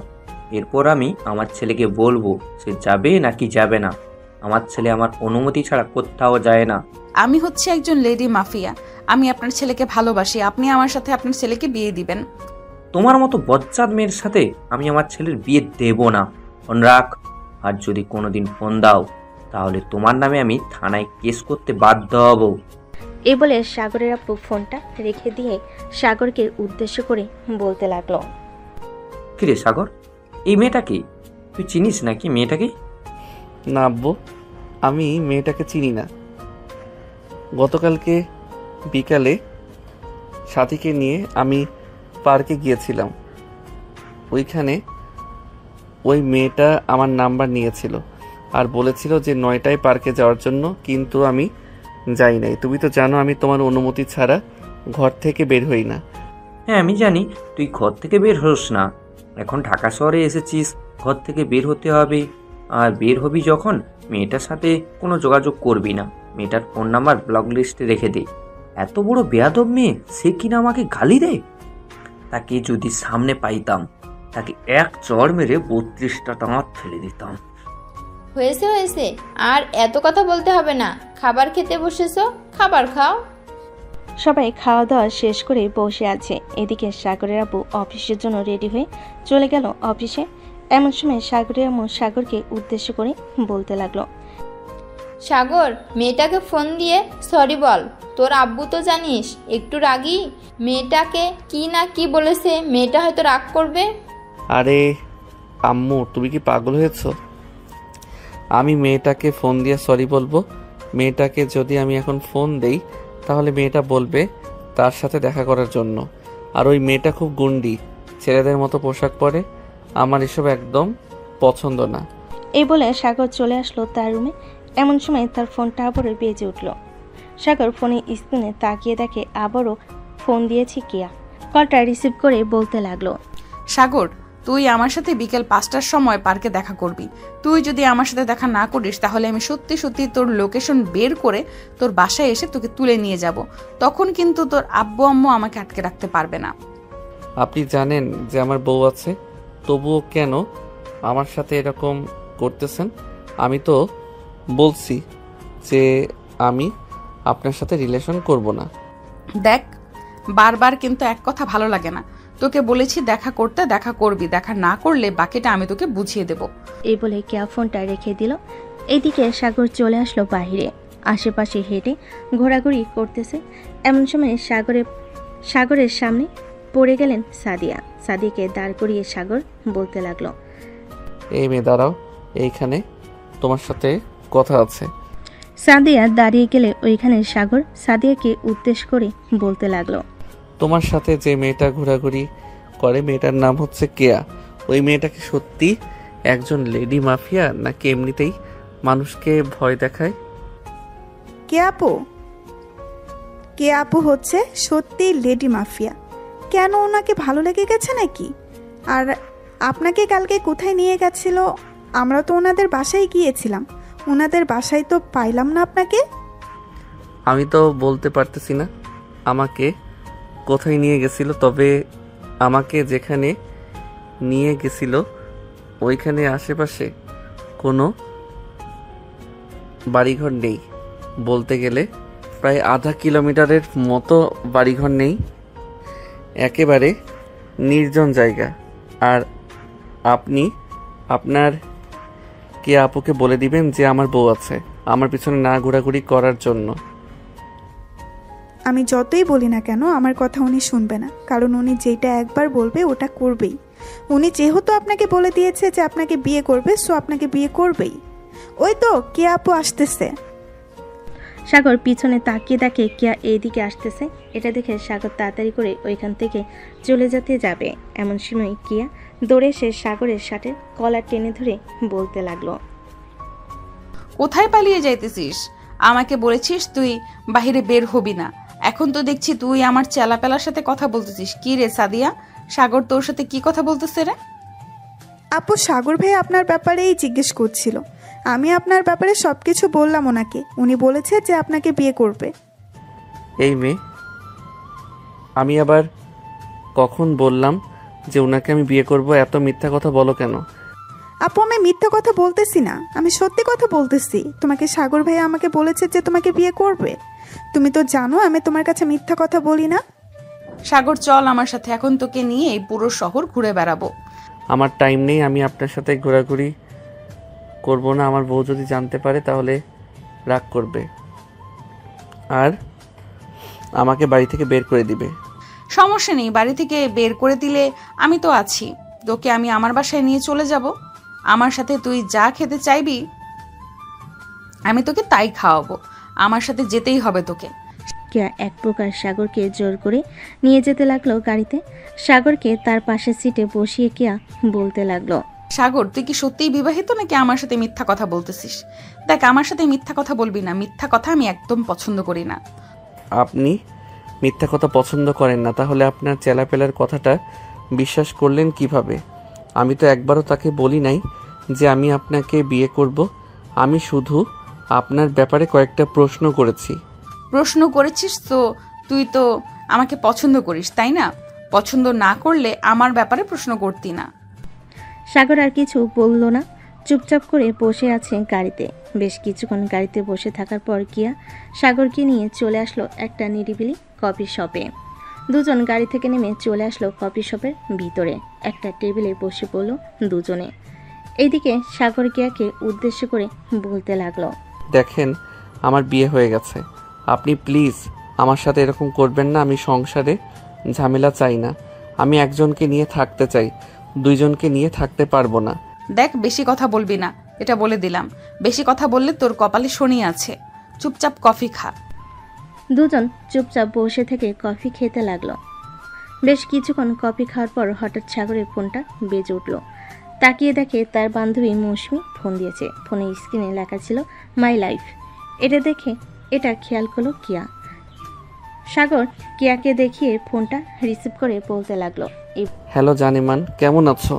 এরপর আমি আমার ছেলেকে বলবো সে যাবে নাকি যাবে না। আমার ছেলে আমার অনুমতি ছাড়া কোথাও যায় না। আমি হচ্ছে একজন লেডি মাফিয়া। আমি আপনার ছেলেকে ভালোবাসি। আপনি আমার সাথে আপনার ছেলেকে বিয়ে দিবেন। তোমার মতো বজ্জাত মেয়ের সাথে আমি আমার ছেলের বিয়ে দেব না। ফোন রাখ। আর যদি কোনোদিন ফোন দাও তাহলে তোমার নামে আমি থানায় কেস করতে বাধ্য হব। এই বলে সাগরের আপু ফোনটা রেখে দিয়ে সাগরকে উদ্দেশ্য করে বলতে লাগলো, কিরে সাগর, এই মেয়েটা কি? তুই চিনিস নাকি মেয়েটাকে? না আব্বু, আমি মেয়েটাকে চিনি না। গতকালকে বিকালে সাথীকে নিয়ে আমি পার্কে গিয়েছিলাম। ওইখানে ওই মেয়েটা আমার নাম্বার নিয়েছিল আর বলেছিল যে 9টায় পার্কে যাওয়ার জন্য, কিন্তু আমি যাই নাই। তুমি তো জানো আমি তোমার অনুমতি ছাড়া ঘর থেকে বের হই না। হ্যাঁ আমি জানি তুই ঘর থেকে বের হোস না। এখন ঢাকা শহরে এসেছিস, ঘর থেকে বের হতে হবে। আর বের হবি যখন মেয়েটার সাথে কোনো যোগাযোগ করবি না। মেয়েটার ফোন নাম্বার ব্লক লিস্টে রেখে দে। এত বড় বেয়াদব মেয়ে, সে কিনা আমাকে গালি দেয়। তাকে যদি সামনে পাইতাম তাকে এক চড় মেরে 32টা দাঁত ফেলে দিতাম। হয়েছে হয়েছে, আর এত কথা বলতে হবে না। খাবার খেতে বসেছো, খাবার খাও। সবাই খাওয়া দাওয়া শেষ করে বসে আছে। এদিকে সাগরের আপু অফিসের জন্য রেডি হয়ে চলে গেল অফিসে। এমন সময় সাগরের আম্মু সাগরকে উদ্দেশ্য করে বলতে লাগলো, সাগর, মেয়েটাকে ফোন দিয়ে সরি বল। তোর আব্বু তো জানিস একটু রাগী। মেয়েটাকে কি না কি বলেছে, মেয়েটা হয়তো রাগ করবে। আরে আম্মু, তুমি কি পাগল হয়েছো? আমি মেয়েটাকে ফোন দিয়ে সরি বলবো? মেয়েটাকে যদি আমি এখন ফোন দেই তাহলে মেয়েটা বলবে তার সাথে দেখা করার জন্য। আর ওই মেয়েটা খুব গুন্ডি, ছেলেদের মতো পোশাক পরে। আমার এসব একদম পছন্দ না। এই বলে সাগর চলে আসলো তার রুমে। এমন সময় তার ফোনটা আবারও বেজে উঠল। সাগর ফোনে স্ক্রিনে তাকিয়ে দেখে আবারও ফোন দিয়েছে কেয়া। কলটা রিসিভ করে বলতে লাগলো, সাগর, তুই আমার সাথে বিকেল 5টার সময় পার্কে দেখা করবি। তুই যদি আমার সাথে দেখা না করিস তাহলে আমি সত্যি সত্যি তোর লোকেশন বের করে তোর বাসায় এসে তোকে তুলে নিয়ে যাব। তখন কিন্তু তোর আব্বু আম্মু আমাকে আটকে রাখতে পারবে না। আপনি জানেন যে আমার বউ আছে, তবুও কেন আমার সাথে এরকম করতেছেন? আমি তো বলছি যে আমি আপনার সাথে রিলেশন করব না। দেখ, বারবার কিন্তু এক কথা ভালো লাগে না। তোকে বলেছি দেখা করতে, দেখা করবি। দেখা না করলে বাকিটা আমি তোকে বুঝিয়ে দেব। এই বলে কেয়া ফোনটা রেখে দিল। এইদিকে সাগর চলে আসলো বাহিরে। আশেপাশে হেঁটে ঘোরাঘুরি করতেছে। এমন সময় সাগরের সামনে পড়ে গেলেন সাদিয়া। সাদিয়াকে দাঁড় করিয়ে সাগর বলতে লাগলো, এই মেয়ে দাঁড়াও, এইখানে তোমার সাথে কথা আছে। সাদিয়া দাঁড়িয়ে গেলে ওইখানে সাগর সাদিয়াকে উদ্দেশ্য করে বলতে লাগলো, তোমার সাথে যে মেয়েটা ঘোরাঘুরি করে, মেয়েটার নাম হচ্ছে কেয়া। ওই মেয়েটা কি সত্যি একজন লেডি মাফিয়া নাকি এমনিতেই মানুষকে ভয় দেখায়? কে আপু হচ্ছে সত্যি লেডি মাফিয়া। কেন, ওনাকে ভালো লেগে গেছে নাকি? আর আপনাকে কালকে কোথায় নিয়ে গেছিল? আমরা তো ওনাদের বাসায় গিয়েছিলাম, ওনাদের বাসায় তো পাইলাম না আপনাকে। আমি তো বলতে পারতেছি না আমাকে কোথায় নিয়ে গেছিল, তবে আমাকে যেখানে নিয়ে গেছিল ওইখানে আশেপাশে কোনো বাড়িঘর নেই। বলতে গেলে প্রায় আধা কিলোমিটারের মতো বাড়িঘর নেই, একেবারে নির্জন জায়গা। আর আপনি আপনার কে আপুকে বলে দিবেন যে আমার বউ আছে, আমার পিছনে না ঘোরাঘুরি করার জন্য। আমি যতই বলি না কেন আমার কথা উনি শুনবে না, কারণ উনি যেটা একবার বলবে ওটা করবেই। উনি যেহেতু আপনাকে বলে দিয়েছে যে আপনাকে বিয়ে করবে, সো আপনাকে বিয়ে করবেই। ওই তো কে আপু আসতেছে। সাগর পিছনে তাকিয়ে দেখে কেয়া এইদিকে আসতেছে। এটা দেখে সাগর তাড়াতাড়ি করে ওইখান থেকে চলে যেতে যাবে। এমন সময় কিয়া দৌড়ে এসে সাগরের সাথে কলার টেনে ধরে বলতে লাগলো, কোথায় পালিয়ে যাইতেছিস? আমাকে বলেছিস তুই বাহিরে বের হবি না। এখন তো দেখছি তুই আমার চেলাপেলার সাথে কথা বলতেছিস। কি রে সাদিয়া, সাগর তোর সাথে কি কথা বলতেছে রে? আপু, সাগর ভাই আপনার ব্যাপারেই জিজ্ঞেস করছিল। আমি আপনার ব্যাপারে সবকিছু বললাম ওনাকে। উনি বলেছে যে আপনাকে বিয়ে করবে। এই মেয়ে, আমি আবার কখন বললাম যে ওনাকে আমি বিয়ে করব? এত মিথ্যা কথা বলো কেন? আপু আমি মিথ্যা কথা বলতেছি না, আমি সত্যি কথা বলতেছি। তোমাকে সাগর ভাইয়া আমাকে বলেছে যে তোমাকে বিয়ে করবে। তুমি তো জানো আমি তোমার কাছে মিথ্যা কথা বলি না। সাগর চল আমার সাথে, এখন তোকে নিয়ে এই পুরো শহর ঘুরে বেড়াবো। আমার টাইম নেই, আমি আপনার সাথে ঘোরাঘুরি করব না। আমার বউ যদি জানতে পারে তাহলে রাগ করবে আর আমাকে বাড়ি থেকে বের করে দিবে। সমস্যা নেই, বাড়ি থেকে বের করে দিলে আমি তো আছি। তোকে আমি আমার বাসায় নিয়ে চলে যাব। আমার সাথে তুই যা খেতে চাইবি আমি তোকে তাই খাওয়াবো। আমার সাথে যেতেই হবে তোকে। কেয়া এক প্রকার সাগরকে জোর করে নিয়ে যেতে লাগলো গাড়িতে। সাগরকে তার পাশের সিটে বসিয়ে কেয়া বলতে লাগলো, সাগর তুই কি সত্যিই বিবাহিত নাকি আমার সাথে মিথ্যা কথা বলতেছিস? দেখ আমার সাথে মিথ্যা কথা বলবি না, মিথ্যা কথা আমি একদম পছন্দ করি না। আপনি মিথ্যা কথা পছন্দ করেন না, তাহলে আপনার চেলাপেলার কথাটা বিশ্বাস করলেন কিভাবে? আমি তো একবারও তাকে বলি নাই যে আমি আপনাকে বিয়ে করব। আমি শুধু আপনার ব্যাপারে কয়েকটা প্রশ্ন করেছি। প্রশ্ন করেছিস তো তুই তো আমাকে পছন্দ করিস তাই না? পছন্দ না করলে আমার ব্যাপারে প্রশ্ন করতি না। সাগর আর কিছু বলল না, চুপচাপ করে বসে আছে গাড়িতে। বেশ কিছুক্ষণ গাড়িতে বসে থাকার পর কিয়া সাগরকে নিয়ে চলে আসলো একটা নিরিবিলি কফি শপে। দুজন গাড়ি থেকে নেমে চলে আসলো কফি শপের ভিতরে। একটা টেবিলে বসে পড়ল দুজনে। এইদিকে সাগর কিয়াকে উদ্দেশ্য করে বলতে লাগলো, দেখেন আমার বিয়ে হয়ে গেছে, আপনি প্লিজ আমার সাথে এরকম করবেন না। আমি সংসারে ঝামেলা চাই না। আমি একজনকে নিয়ে থাকতে চাই, দুইজনকে নিয়ে থাকতে পারবো না। দেখ বেশি কথা বলবি না, এটা বলে দিলাম। বেশি কথা বললে তোর কপালে শনি আছে। চুপচাপ কফি খা। দুজন চুপচাপ বসে থেকে কফি খেতে লাগলো। বেশ কিছুক্ষণ কফি খাওয়ার পর হঠাৎ সাগরের ফোনটা বেজে উঠল। তাকিয়ে দেখে তার বান্ধবী মৌসুমি ফোন দিয়েছে। ফোনের স্ক্রিনে লেখা ছিল মাই লাইফ। এটা খেয়াল করলো কিয়া। সাগর কিয়াকে দেখিয়ে ফোনটা রিসিভ করে বলতে লাগলো, হ্যালো জানেমান, কেমন আছো?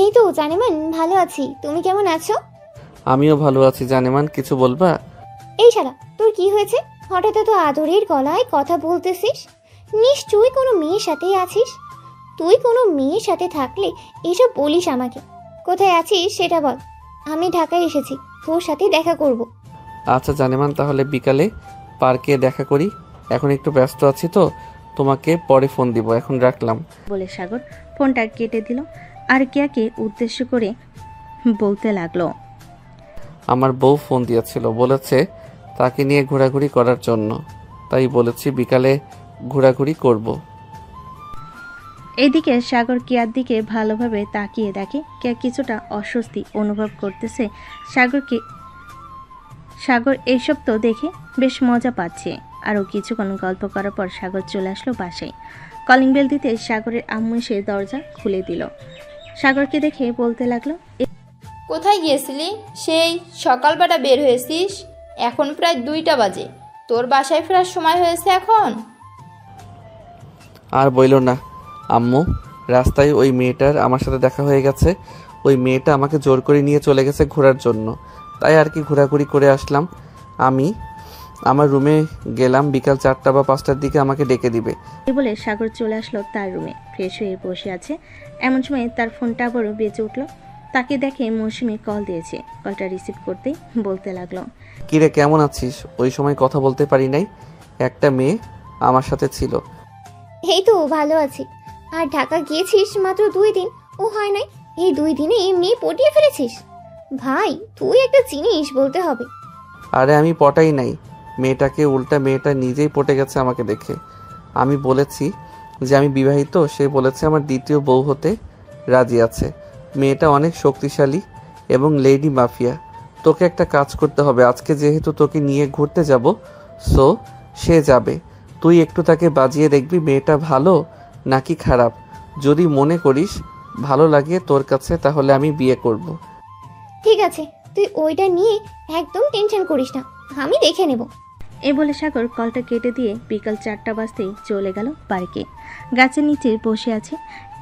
এই তো জানেমান, ভালো আছি। তুমি কেমন আছো? আমিও ভালো আছি জানেমান, কিছু বলবা? এই শালা, তোর কি হয়েছে? হঠাৎ এত আদরের গলায় কথা বলতেছিস। নিশ্চয়ই কোনো মেয়ের সাথেই আছিস। তুই কোনো মেয়ের সাথে থাকলে এসব বলিস আমাকে। কোথায় আছিস সেটা বল। আমি ঢাকায় এসেছি, তোর সাথে দেখা করব। আচ্ছা জানেমান, তাহলে বিকালে পার্কে দেখা করি। এখন একটু ব্যস্ত আছি তো, তোমাকে পরে ফোন দিব। এখন রাখলাম বলে সাগর ফোনটা কেটে দিল আর কিয়াকে উদ্দেশ্য করে বলতে লাগলো, আমার বউ ফোন দিয়েছিল, বলেছে তাকে নিয়ে ঘোরাঘুরি করার জন্য, তাই বলেছি বিকালে ঘোরাঘুরি করব। এদিকে সাগর কিয়ার দিকে ভালোভাবে তাকিয়ে দেখে কিয়া কিছুটা অস্বস্তি অনুভব করতেছে। সাগর এইসব তো দেখে বেশ মজা পাচ্ছে। আরও কিছুক্ষণ গল্প করার পর সাগর চলে আসলো বাসায়। কলিং বেল দিতে সাগরের আম্মু এসে দরজা খুলে দিল। সাগরকে দেখে বলতে লাগলো, কোথায় গিয়েছিলি? সেই সকালবেলা বের হয়েছিস, এখন প্রায় 2টা বাজে। তোর বাসায় ফেরার সময় হয়েছে এখন। আর বইল না আম্মু, রাস্তায় ওই মেয়েটার আমার সাথে দেখা হয়ে গেছে। ওই মেয়েটা আমাকে জোর করে নিয়ে চলে গেছে ঘোরার জন্য, তাই আর কি ঘোরাঘুরি করে আসলাম। আমি আমার রুমে গেলাম, বিকাল 4টা বা 5টার দিকে আমাকে ডেকে দিবে। এই বলে সাগর চলে আসলো তার রুমে। ফ্রেশ হয়ে বসে আছে, এমন সময় তার ফোনটা আবারও বেজে উঠলো। তাকে দেখে মৌসুমি কল দিয়েছে। কলটা রিসিভ করতেই বলতে লাগলো, কিরে কেমন আছিস? ওই সময় কথা বলতে পারি নাই, একটা মেয়ে আমার সাথে ছিল। এই তো ভালো আছি। আর ঢাকা গিয়েছিস মাত্র 2 দিন, ও হয় নাই। এই 2 দিনে এমনি পটিয়ে ফেলেছিস। ভাই তুই একটা জিনিস বলতে হবে। আরে আমি পটাই নাই মেয়েটাকে, উল্টা মেয়েটা নিজেই পটে গেছে আমাকে দেখে। আমি বলেছি যে আমি বিবাহিত, সে বলেছে আমার দ্বিতীয় বউ হতে রাজি আছে। মেয়েটা অনেক শক্তিশালী এবং লেডি মাফিয়া। তোকে একটা কাজ করতে হবে, আজকে যেহেতু তোকে নিয়ে ঘুরতে যাব, সো সে যাবে। তুই একটু তাকে বাজিয়ে দেখবি মেয়েটা ভালো নাকি খারাপ। যদি মনে করিস ভালো লাগে তোর কাছে, তাহলে আমি বিয়ে করব। ঠিক আছে, তুই ওইটা নিয়ে একদম টেনশন করিস না, আমি দেখে নেব। এই বলে সাগর কলটা কেটে দিয়ে বিকাল 4টা বাজতেই চলে গেল পার্কে। গাছের নিচে বসে আছে।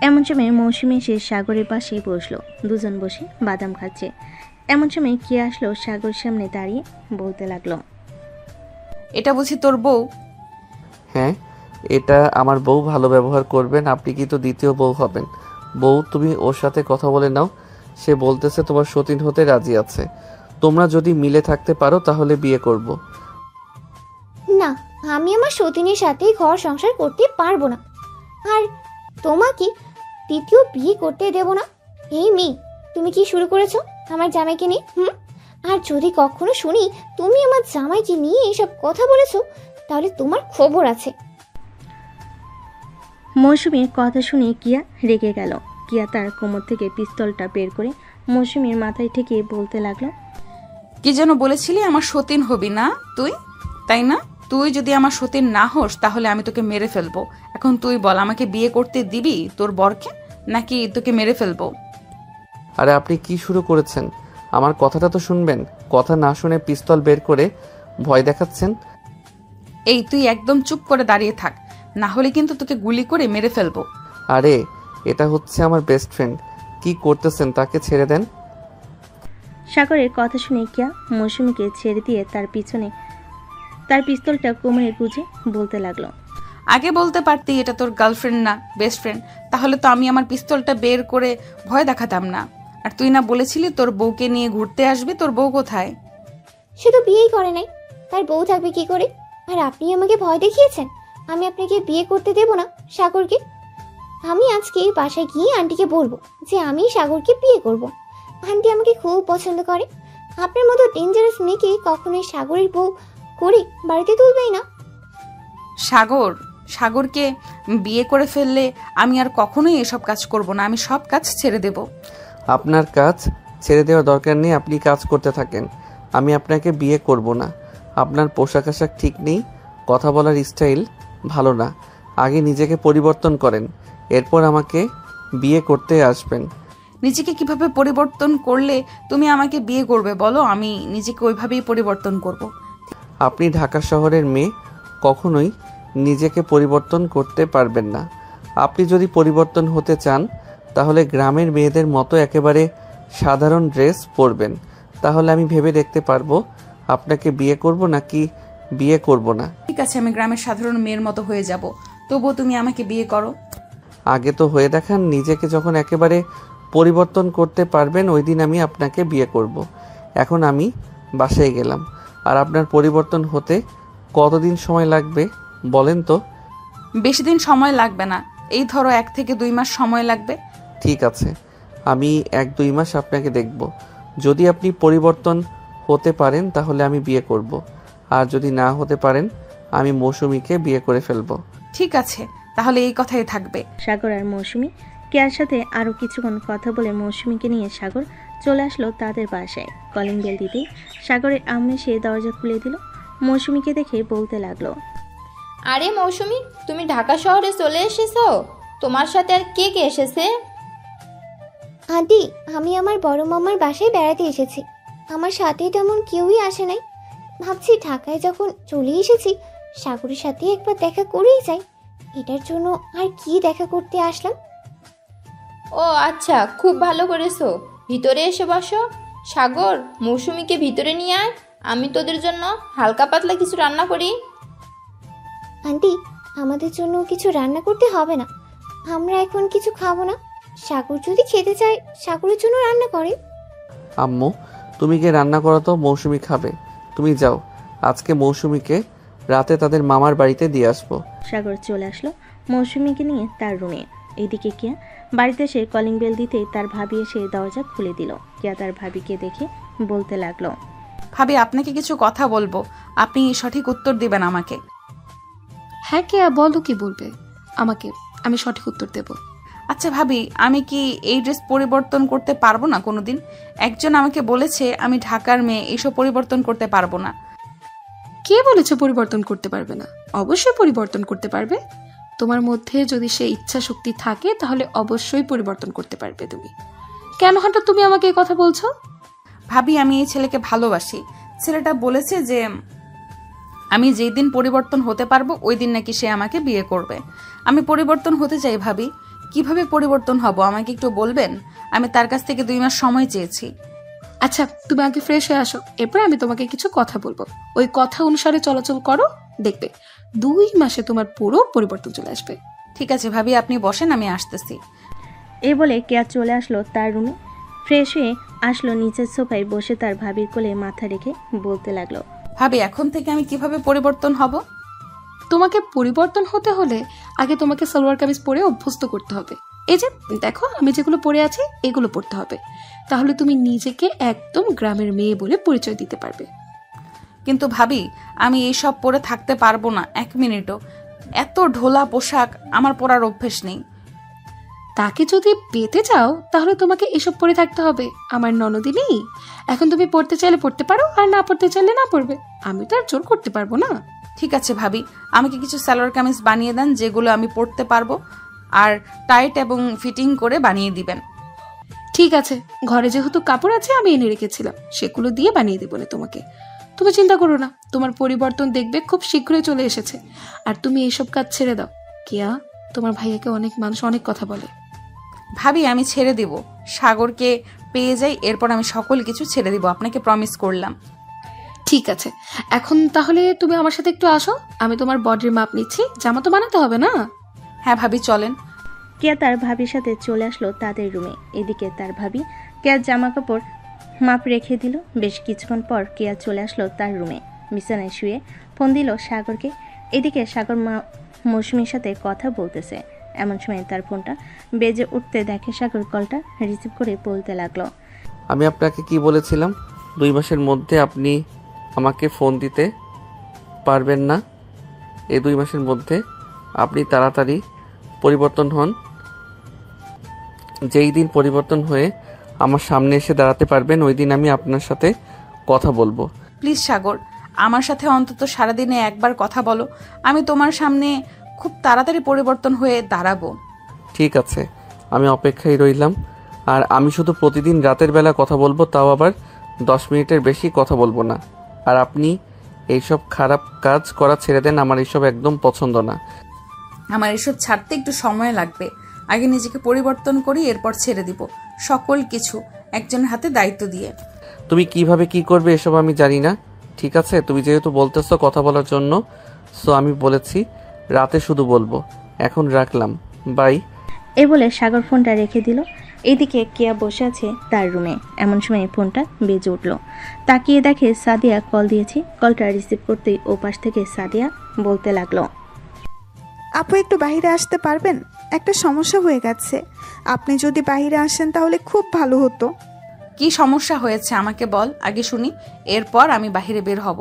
এমন সময় মৌসুমি এসে সাগরের পাশেই বসলো। দুজন বসে বাদাম খাচ্ছে। এমন সময় কে আসলো সাগর সামনে দাঁড়িয়ে বলতে লাগলো, এটা বুঝি তোর বউ? হ্যাঁ, এটা আমার বউ। ভালো ব্যবহার করবেন, আপনি কিন্তু দ্বিতীয় বউ হবেন। বউ তুমি ওর সাথে কথা বলে নাও, সে বলতেছে তোমার সতীন হতে রাজি আছে। তোমরা যদি মিলে থাকতে পারো তাহলে বিয়ে করব। না, আমি আমার সতীনের সাথেই ঘর সংসার করতে পারবো না, আর তোমাকে দ্বিতীয় বিয়ে করতে দেব না। এই মেয়ে, তুমি কি শুরু করেছো আমার জামাইকে নিয়ে? আর যদি কখনো শুনি তুমি আমার জামাইকে নিয়ে এসব কথা বলেছো, তাহলে তোমার খবর আছে। মৌসুমীর কথা শুনে কিয়া রেগে গেল। কিয়া তার কোমর থেকে পিস্তলটা বের করে মৌসুমীর মাথায় ঠেকিয়ে বলতে লাগলো, কি যেন বলেছিলি আমার সতীন হবি না তুই, তাই না? তুই যদি আমার সতীন না হোস তাহলে আমি তোকে মেরে ফেলবো। এখন তুই বল, আমাকে বিয়ে করতে দিবি তোর বরকে, নাকি তোকে মেরে ফেলবো? আরে আপনি কি শুরু করেছেন? আমার কথাটা তো শুনবেন। কথা না শুনে পিস্তল বের করে ভয় দেখাচ্ছেন। এই তুই একদম চুপ করে দাঁড়িয়ে থাক, না হলে কিন্তু তোকে গুলি করে মেরে ফেলবো। আরে এটা হচ্ছে আমার বেস্ট ফ্রেন্ড, কি করতেছেন? তাকে ছেড়ে দেন। সাগরের কথা শুনে কিয়া মৌসুমীকে ছেড়ে দিয়ে তার পিছনে তার পিস্তলটা কোমরে গুজে বলতে লাগলো, আগে বলতে পারতি এটা তোর গার্লফ্রেন্ড না বেস্ট ফ্রেন্ড, তাহলে তো আমি আমার পিস্তলটা বের করে ভয় দেখাতাম না। আর তুই না বলেছিলি তোর বউকে নিয়ে ঘুরতে আসবি, তোর বউ কোথায়? সে তো বিয়েই করে নাই, তার বউ থাকবে কি করে? আর আপনি আমাকে ভয় দেখিয়েছেন। আমি আপনাকে বিয়ে করতে দেব না সাগরকে। আমি আজকে বাসায় গিয়ে আন্টিকে বলবো যে আমি সাগরকে বিয়ে করব। আন্টি আমাকে খুব পছন্দ করে। আপনার মতো ডেঞ্জারাস মেয়েকে কখনোই সাগরের বউ করে বাড়িতে তুলবেই না। সাগরকে বিয়ে করে ফেললে আমি আর কখনোই এসব কাজ করব না, আমি সব কাজ ছেড়ে দেব। আপনার কাজ ছেড়ে দেওয়ার দরকার নেই, আপনি কাজ করতে থাকেন। আমি আপনাকে বিয়ে করব না। আপনার পোশাক আশাক ঠিক নেই, কথা বলার স্টাইল ভালো না। আগে নিজেকে পরিবর্তন করেন, এরপর আমাকে বিয়ে করতে আসবেন। নিজেকে কিভাবে পরিবর্তন করলে তুমি আমাকে বিয়ে করবে বলো? আমি নিজেকে ওইভাবেই পরিবর্তন করব। আপনি ঢাকা শহরের মেয়ে, কখনোই নিজেকে পরিবর্তন করতে পারবেন না। আপনি যদি পরিবর্তন হতে চান তাহলে গ্রামের মেয়েদের মতো একেবারে সাধারণ ড্রেস পরবেন, তাহলে আমি ভেবে দেখতে পারবো আপনাকে বিয়ে করব নাকি বিয়ে করব না। ঠিক আছে, আমি গ্রামের সাধারণ মেয়ের মতো হয়ে যাব, তবুও তুমি আমাকে বিয়ে করো। আগে তো হয়ে দেখান। নিজেকে যখন একেবারে পরিবর্তন করতে পারবেন ওই দিন আমি আপনাকে বিয়ে করব। এখন আমি বাসায় গেলাম। আর আপনার পরিবর্তন হতে কতদিন সময় লাগবে বলেন তো? বেশি দিন সময় লাগবে না, এই ধরো 1 থেকে 2 মাস সময় লাগবে। ঠিক আছে, আমি 1-2 মাস আপনাকে দেখব। যদি আপনি পরিবর্তন হতে পারেন তাহলে আমি বিয়ে করব, আর যদি না হতে পারেন আমি মৌসুমীকে বিয়ে করে ফেলব। ঠিক আছে, তাহলে এই কথাই থাকবে। সাগর আর মৌসুমী কেয়ার সাথে আরও কিছুক্ষণ কথা বলে মৌসুমীকে নিয়ে সাগর চলে আসলো তাদের বাসায়। কলিং বেল দিতেই সাগরের আম্মু এসে দরজা খুলে দিল। মৌসুমীকে দেখে বলতে লাগলো, আরে মৌসুমী, তুমি ঢাকা শহরে চলে এসেছো? তোমার সাথে আর কে কে এসেছে? আন্টি, আমি আমার বড় মামার বাসায় বেড়াতে এসেছি। আমার সাথে তেমন কেউই আসে নাই। ভাবছি ঢাকায় যখন চলে এসেছি সাগরের সাথে একবার দেখা করেই যাই। এটার জন্য আর কি দেখা করতে আসলাম। ও আচ্ছা, খুব ভালো করেছো। ভিতরে এসে বসো। সাগর, মৌসুমীকে ভিতরে নিয়ে আয়, আমি তোদের জন্য হালকা পাতলা কিছু রান্না করি। আন্টি, আমাদের জন্য কিছু রান্না করতে হবে না, আমরা এখন কিছু খাবো না। সাগর যদি খেতে চায় সাগরের জন্য রান্না করে। আম্মু, তুমি গিয়ে রান্না করো তো, মৌসুমী খাবে। তুমি যাও, আজকে মৌসুমীকে রাতে তাদের মামার বাড়িতে দিয়ে আসবো। সাগর চলে আসলো মৌসুমীকে নিয়ে তার রুমে। এইদিকে কিয়া বাড়িতে এসে কলিং বেল দিতেই তার ভাবি এসে দরজা খুলে দিল। কিয়া তার ভাবিকে দেখে বলতে লাগলো, ভাবি আপনাকে কিছু কথা বলবো, আপনি সঠিক উত্তর দিবেন আমাকে। হ্যাঁ কেয়া, বলো কি বলবে আমাকে, আমি সঠিক উত্তর দেব। আচ্ছা ভাবি, আমি কি এই ড্রেস পরিবর্তন করতে পারবো না কোনোদিন? একজন আমাকে বলেছে আমি ঢাকার মেয়ে, এইসব পরিবর্তন করতে পারবো না। কে বলেছে পরিবর্তন করতে পারবে না? অবশ্যই পরিবর্তন করতে পারবে। তোমার মধ্যে যদি সে ইচ্ছা শক্তি থাকে তাহলে অবশ্যই পরিবর্তন করতে পারবে তুমি। কেন হঠাৎ তুমি আমাকে এই কথা বলছো? ভাবি, আমি এই ছেলেকে ভালোবাসি। ছেলেটা বলেছে যে আমি যেই দিন পরিবর্তন হতে পারবো ওই দিন নাকি সে আমাকে বিয়ে করবে। আমি পরিবর্তন হতে চাই ভাবি। কিভাবে পরিবর্তন হব আমাকে একটু বলবেন? আমি তার কাছ থেকে 2 মাস সময় চেয়েছি। আচ্ছা, তুমি আগে ফ্রেশ হয়ে আসো, এরপর আমি তোমাকে কিছু কথা বলবো। ওই কথা অনুসারে চলাচল করো, দেখবে 2 মাসে তোমার পুরো পরিবর্তন চলে আসবে। ঠিক আছে ভাবি, আপনি বসেন, আমি আসতেছি। এই বলে কেয়া চলে আসলো তার রুমে। ফ্রেশ হয়ে আসলো, নিচের সোফায় বসে তার ভাবির কোলে মাথা রেখে বলতে লাগলো, ভাবি এখন থেকে আমি কিভাবে পরিবর্তন হব? তোমাকে পরিবর্তন হতে হলে আগে তোমাকে সালোয়ার কামিজ পরে অভ্যস্ত করতে হবে। এই যে দেখো আমি যেগুলো পরে আছি এগুলো পরতে হবে, তাহলে তুমি নিজেকে একদম গ্রামের মেয়ে বলে পরিচয় দিতে পারবে। কিন্তু ভাবি আমি এইসব পরে থাকতে পারবো না 1 মিনিটও। এত ঢোলা পোশাক আমার পরার অভ্যেস নেই। তাকে যদি পেতে চাও তাহলে তোমাকে এসব পরে থাকতে হবে। আমার ননদিনী, এখন তুমি পড়তে চাইলে পড়তে পারো, আর না পড়তে চাইলে না পড়বে। আমি তো আর জোর করতে পারবো না। ঠিক আছে ভাবি, আমাকে কিছু সালোয়ার কামিজ বানিয়ে দেন যেগুলো আমি পরতে পারবো, আর টাইট এবং ফিটিং করে বানিয়ে দিবেন। ঠিক আছে, ঘরে যেহেতু কাপড় আছে আমি এনে রেখেছিলাম, সেগুলো দিয়ে বানিয়ে দেবো না তোমাকে। তুমি চিন্তা করো না, তোমার পরিবর্তন দেখবে খুব শীঘ্রই চলে এসেছে। আর তুমি এইসব কাজ ছেড়ে দাও। কিয়া, তোমার ভাইয়াকে অনেক মানুষ অনেক কথা বলে। ভাবি আমি ছেড়ে দিব, সাগরকে পেয়ে যাই, এরপর আমি সকল কিছু ছেড়ে দিব, আপনাকে প্রমিস করলাম। ঠিক আছে, এখন তাহলে তুমি আমার সাথে একটু আসো, আমি তোমার বডির মাপ নিচ্ছি। জামা তো বানাতে হবে না? হ্যাঁ ভাবি চলেন। কেয়া তার ভাবির সাথে চলে আসলো তাদের রুমে। এদিকে তার ভাবি কেয়ার জামা কাপড় মাপ রেখে দিল। বেশ কিছুক্ষণ পর কেয়া চলে আসলো তার রুমে, বিছানায় শুয়ে ফোন দিল সাগরকে। এদিকে সাগর মৌসুমীর সাথে কথা বলতেছে। এমন সময় তার ফোনটা বেজে উঠতে দেখে সাগর কলটা রিসিভ করে বলতে লাগলো, আমি আপনাকে কি বলেছিলাম 2 মাসের মধ্যে আপনি আমাকে ফোন দিতে পারবেন না। এই 2 মাসের মধ্যে আপনি তাড়াতাড়ি পরিবর্তন হন। যেই দিন পরিবর্তন হয়ে আমার সামনে এসে দাঁড়াতে পারবেন ওই দিন আমি আপনার সাথে কথা বলবো। প্লিজ সাগর, আমার সাথে অন্তত সারাদিনে একবার কথা বলো। আমি তোমার সামনে খুব তাড়াতাড়ি পরিবর্তন হয়ে দাঁড়াবো। ঠিক আছে, আমি অপেক্ষায় রইলাম। আর আমি শুধু প্রতিদিন রাতের বেলা কথা বলবো, তাও আবার 10 মিনিটের বেশি কথা বলবো না। আর আপনি এইসব খারাপ কাজ করা ছেড়ে দেন, আমার এইসব একদম পছন্দ না। আমার এসব ছাড়তে একটু সময় লাগবে। আগে নিজেকে পরিবর্তন করি, এরপর ছেড়ে দিব সকল কিছু একজনের হাতে দায়িত্ব দিয়ে। তুমি কিভাবে কি করবে এসব আমি জানি না। ঠিক আছে, তুমি যেহেতু বলতেছো কথা বলার জন্য, সো আমি বলেছি রাতে শুধু বলবো। এখন রাখলাম, বাই। এই বলে সাগর ফোনটা রেখে দিল। এদিকে কেয়া বসে আছে তার রুমে। এমন সময় ফোনটা বেজে উঠল। তাকিয়ে দেখে সাদিয়া কল দিয়েছে। কলটা রিসিভ করতেই ওপাশ থেকে সাদিয়া বলতে লাগলো, আপু একটু বাইরে আসতে পারবেন? একটা সমস্যা হয়ে গেছে, আপনি যদি বাইরে আসেন তাহলে খুব ভালো হতো। কি সমস্যা হয়েছে আমাকে বল আগে শুনি, এরপর আমি বাইরে বের হব।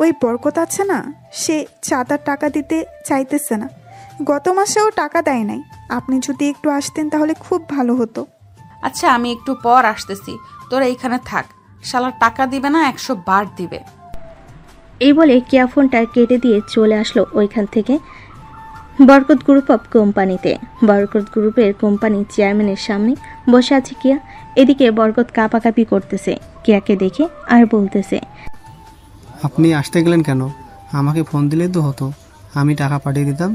ওই বরকত আছে না, সে চাঁদার টাকা দিতে চাইতেছে না। গত মাসেও টাকা দেয় নাই। আপনি যদি একটু আসতেন তাহলে খুব ভালো হতো। আচ্ছা আমি একটু পর আসতেছি, তোরা এইখানে থাক। শালার টাকা দিবে না, 100 বার দিবে। এই বলে কেয়া ফোনটা কেটে দিয়ে চলে আসলো ওইখান থেকে বরকত গ্রুপ অফ কোম্পানিতে। বরকত গ্রুপের কোম্পানি চেয়ারম্যানের সামনে বসে আছে কেয়া। এদিকে বরকত কাঁপাকাঁপি করতেছে কেয়াকে দেখে আর বলতেছে, আপনি আসতে গেলেন কেন? আমাকে ফোন দিলেই তো হতো, আমি টাকা পাঠিয়ে দিতাম।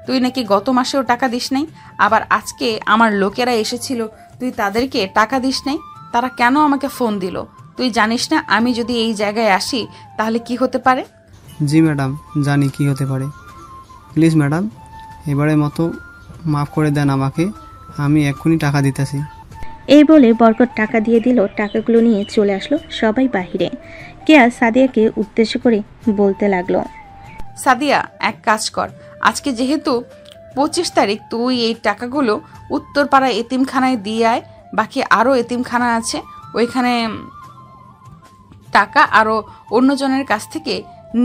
তুই নাকি গত মাসেও টাকা দিস নাই, আবার আজকে আমার লোকেরা এসেছিল, তুই তাদেরকে টাকা দিস নাই। তারা কেন আমাকে ফোন দিল? তুই জানিস না আমি যদি এই জায়গায় আসি তাহলে কি হতে পারে? জি ম্যাডাম, জানি কি হতে পারে। প্লিজ ম্যাডাম, এবারের মতো মাফ করে দেন আমাকে, আমি এক্ষুনি টাকা দিতেছি। এই বলে বরকত টাকা দিয়ে দিল। টাকাগুলো নিয়ে চলে আসলো সবাই বাহিরে। কেয়া সাদিয়াকে উদ্দেশ্য করে বলতে লাগলো, সাদিয়া এক কাজ কর, আজকে যেহেতু 25 তারিখ, তুই এই টাকাগুলো উত্তরপাড়া এতিমখানায় দিয়ে আয়। বাকি আরও এতিমখানা আছে, ওইখানে টাকা আরও অন্যজনের কাছ থেকে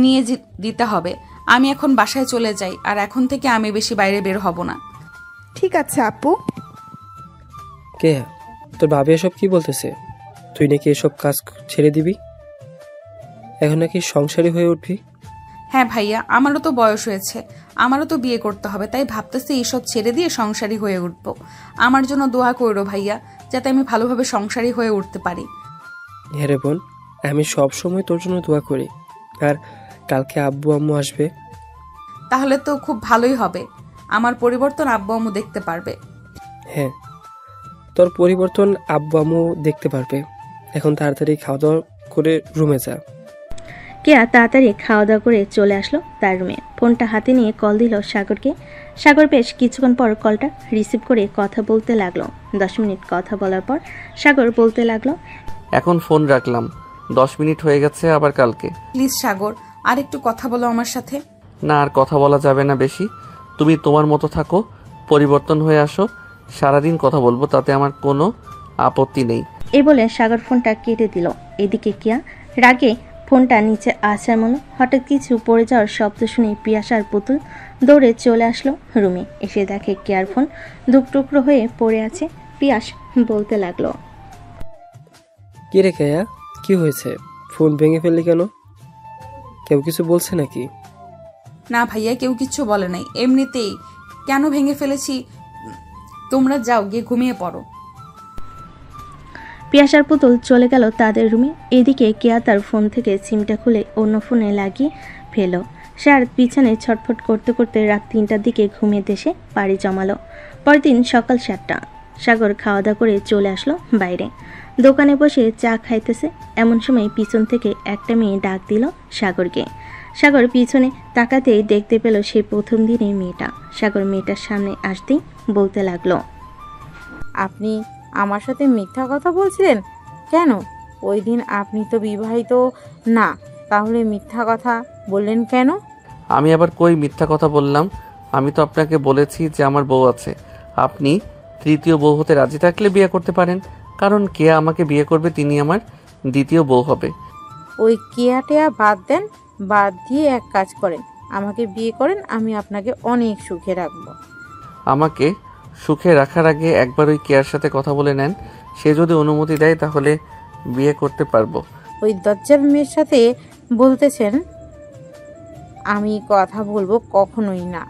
নিয়ে দিতে হবে। আমি এখন বাসায় চলে যাই, আর এখন থেকে আমি বেশি বাইরে বের হব না। ঠিক আছে আপু। কে তোর ভাবি এসব কি বলতেছে? তুই নাকি এসব কাজ ছেড়ে দিবি, এখন নাকি সংসারী হয়ে উঠবি? হ্যাঁ ভাইয়া, আমারও তো বয়স হয়েছে, আমারও তো বিয়ে করতে হবে, তাই ভাবতেছি এইসব ছেড়ে দিয়ে সংসারী হয়ে উঠব। আমার জন্য দোয়া করো ভাইয়া, যাতে আমি ভালোভাবে সংসারী হয়ে উঠতে পারি। হ্যাঁ রে বোন, আমি সব সময় তোর জন্য দোয়া করি। আর কালকে আব্বু আম্মু আসবে। তাহলে তো খুব ভালোই হবে, আমার পরিবর্তন আব্বু আম্মু দেখতে পারবে। হ্যাঁ, তোর পরিবর্তন আব্বু আম্মু দেখতে পারবে। এখন তাড়াতাড়ি খাওয়া দাওয়া করে রুমে যা। কেয়া তাড়াতাড়ি খাওয়া দাওয়া করে চলে আসলো তার রুমে। ফোনটা হাতে নিয়ে কল দিল সাগরকে। সাগর বেশ কিছুক্ষণ পর কলটা রিসিভ করে কথা বলতে লাগলো। 10 মিনিট কথা বলার পর সাগর বলতে লাগলো, এখন ফোন রাখলাম, 10 মিনিট হয়ে গেছে, আবার কালকে। প্লিজ সাগর, আর একটু কথা বলো আমার সাথে। না, আর কথা বলা যাবে না বেশি। তুমি তোমার মতো থাকো, পরিবর্তন হয়ে আসো, সারাদিন কথা বলবো, তাতে আমার কোনো আপত্তি নেই। এই বলে সাগর ফোনটা কেটে দিল। এদিকে কিয়া রাগে ফোনটা নিচে আসার মনে হঠাৎ কিছু পড়ে যাওয়ার শব্দ শুনে পিয়াস আর পুতুল দৌড়ে চলে আসলো রুমে। এসে দেখে কিয়ার ফোন দুকটুকরো হয়ে পড়ে আছে। পিয়াস বলতে লাগলো, কি রে কেয়া, কি হয়েছে? ফোন ভেঙে ফেললি কেন? কেউ কিছু বলছে নাকি? না ভাইয়া, কেউ কিচ্ছু বলে নাই, এমনিতেই। কেন ভেঙে ফেলেছি, তোমরা যাও গিয়ে ঘুমিয়ে পড়ো। পিয়াস আর পুতুল চলে গেল তাদের রুমে। এদিকে কেয়া তার ফোন থেকে সিমটা খুলে অন্য ফোনে লাগিয়ে ফেল। সে আর পিছনে ছটফট করতে করতে রাত 3টার দিকে ঘুমিয়ে দেশে পাড়ি জমালো। পরদিন সকাল 7টা। সাগর খাওয়া দাওয়া করে চলে আসলো বাইরে। দোকানে বসে চা খাইতেছে, এমন সময় পিছন থেকে একটা মেয়ে ডাক দিল সাগরকে। সাগর পিছনে তাকাতেই দেখতে পেল সেই প্রথম দিনের মেয়েটা। সাগর মেয়েটার সামনে আসতেই বলতে লাগলো, আপনি আমার সাথে মিথ্যা কথা বলছিলেন কেন? ওই দিন আপনি তো বিবাহিত না, তাহলে মিথ্যা কথা বললেন কেন? আমি আবার কই মিথ্যা কথা বললাম? আমি তো আপনাকে বলেছি যে আমার বউ আছে। আপনি তৃতীয় বউ হতে রাজি থাকলে বিয়ে করতে পারেন, কারণ কে আমাকে বিয়ে করবে তিনি আমার দ্বিতীয় বউ হবে। ওই কেয়াটেয়া বাদ দেন, বাদ দিয়ে এক কাজ করেন, আমাকে বিয়ে করেন, আমি আপনাকে অনেক সুখে রাখবো। আমাকে সুখে রাখার আগে একবার ওই কেয়ার সাথে কথা বলে নেন, সে যদি অনুমতি দেয় তাহলে বিয়ে করতে পারবো। ওই দজ্জাল মেয়ের সাথে বলতেছেন আমি কথা বলবো? কখনোই না।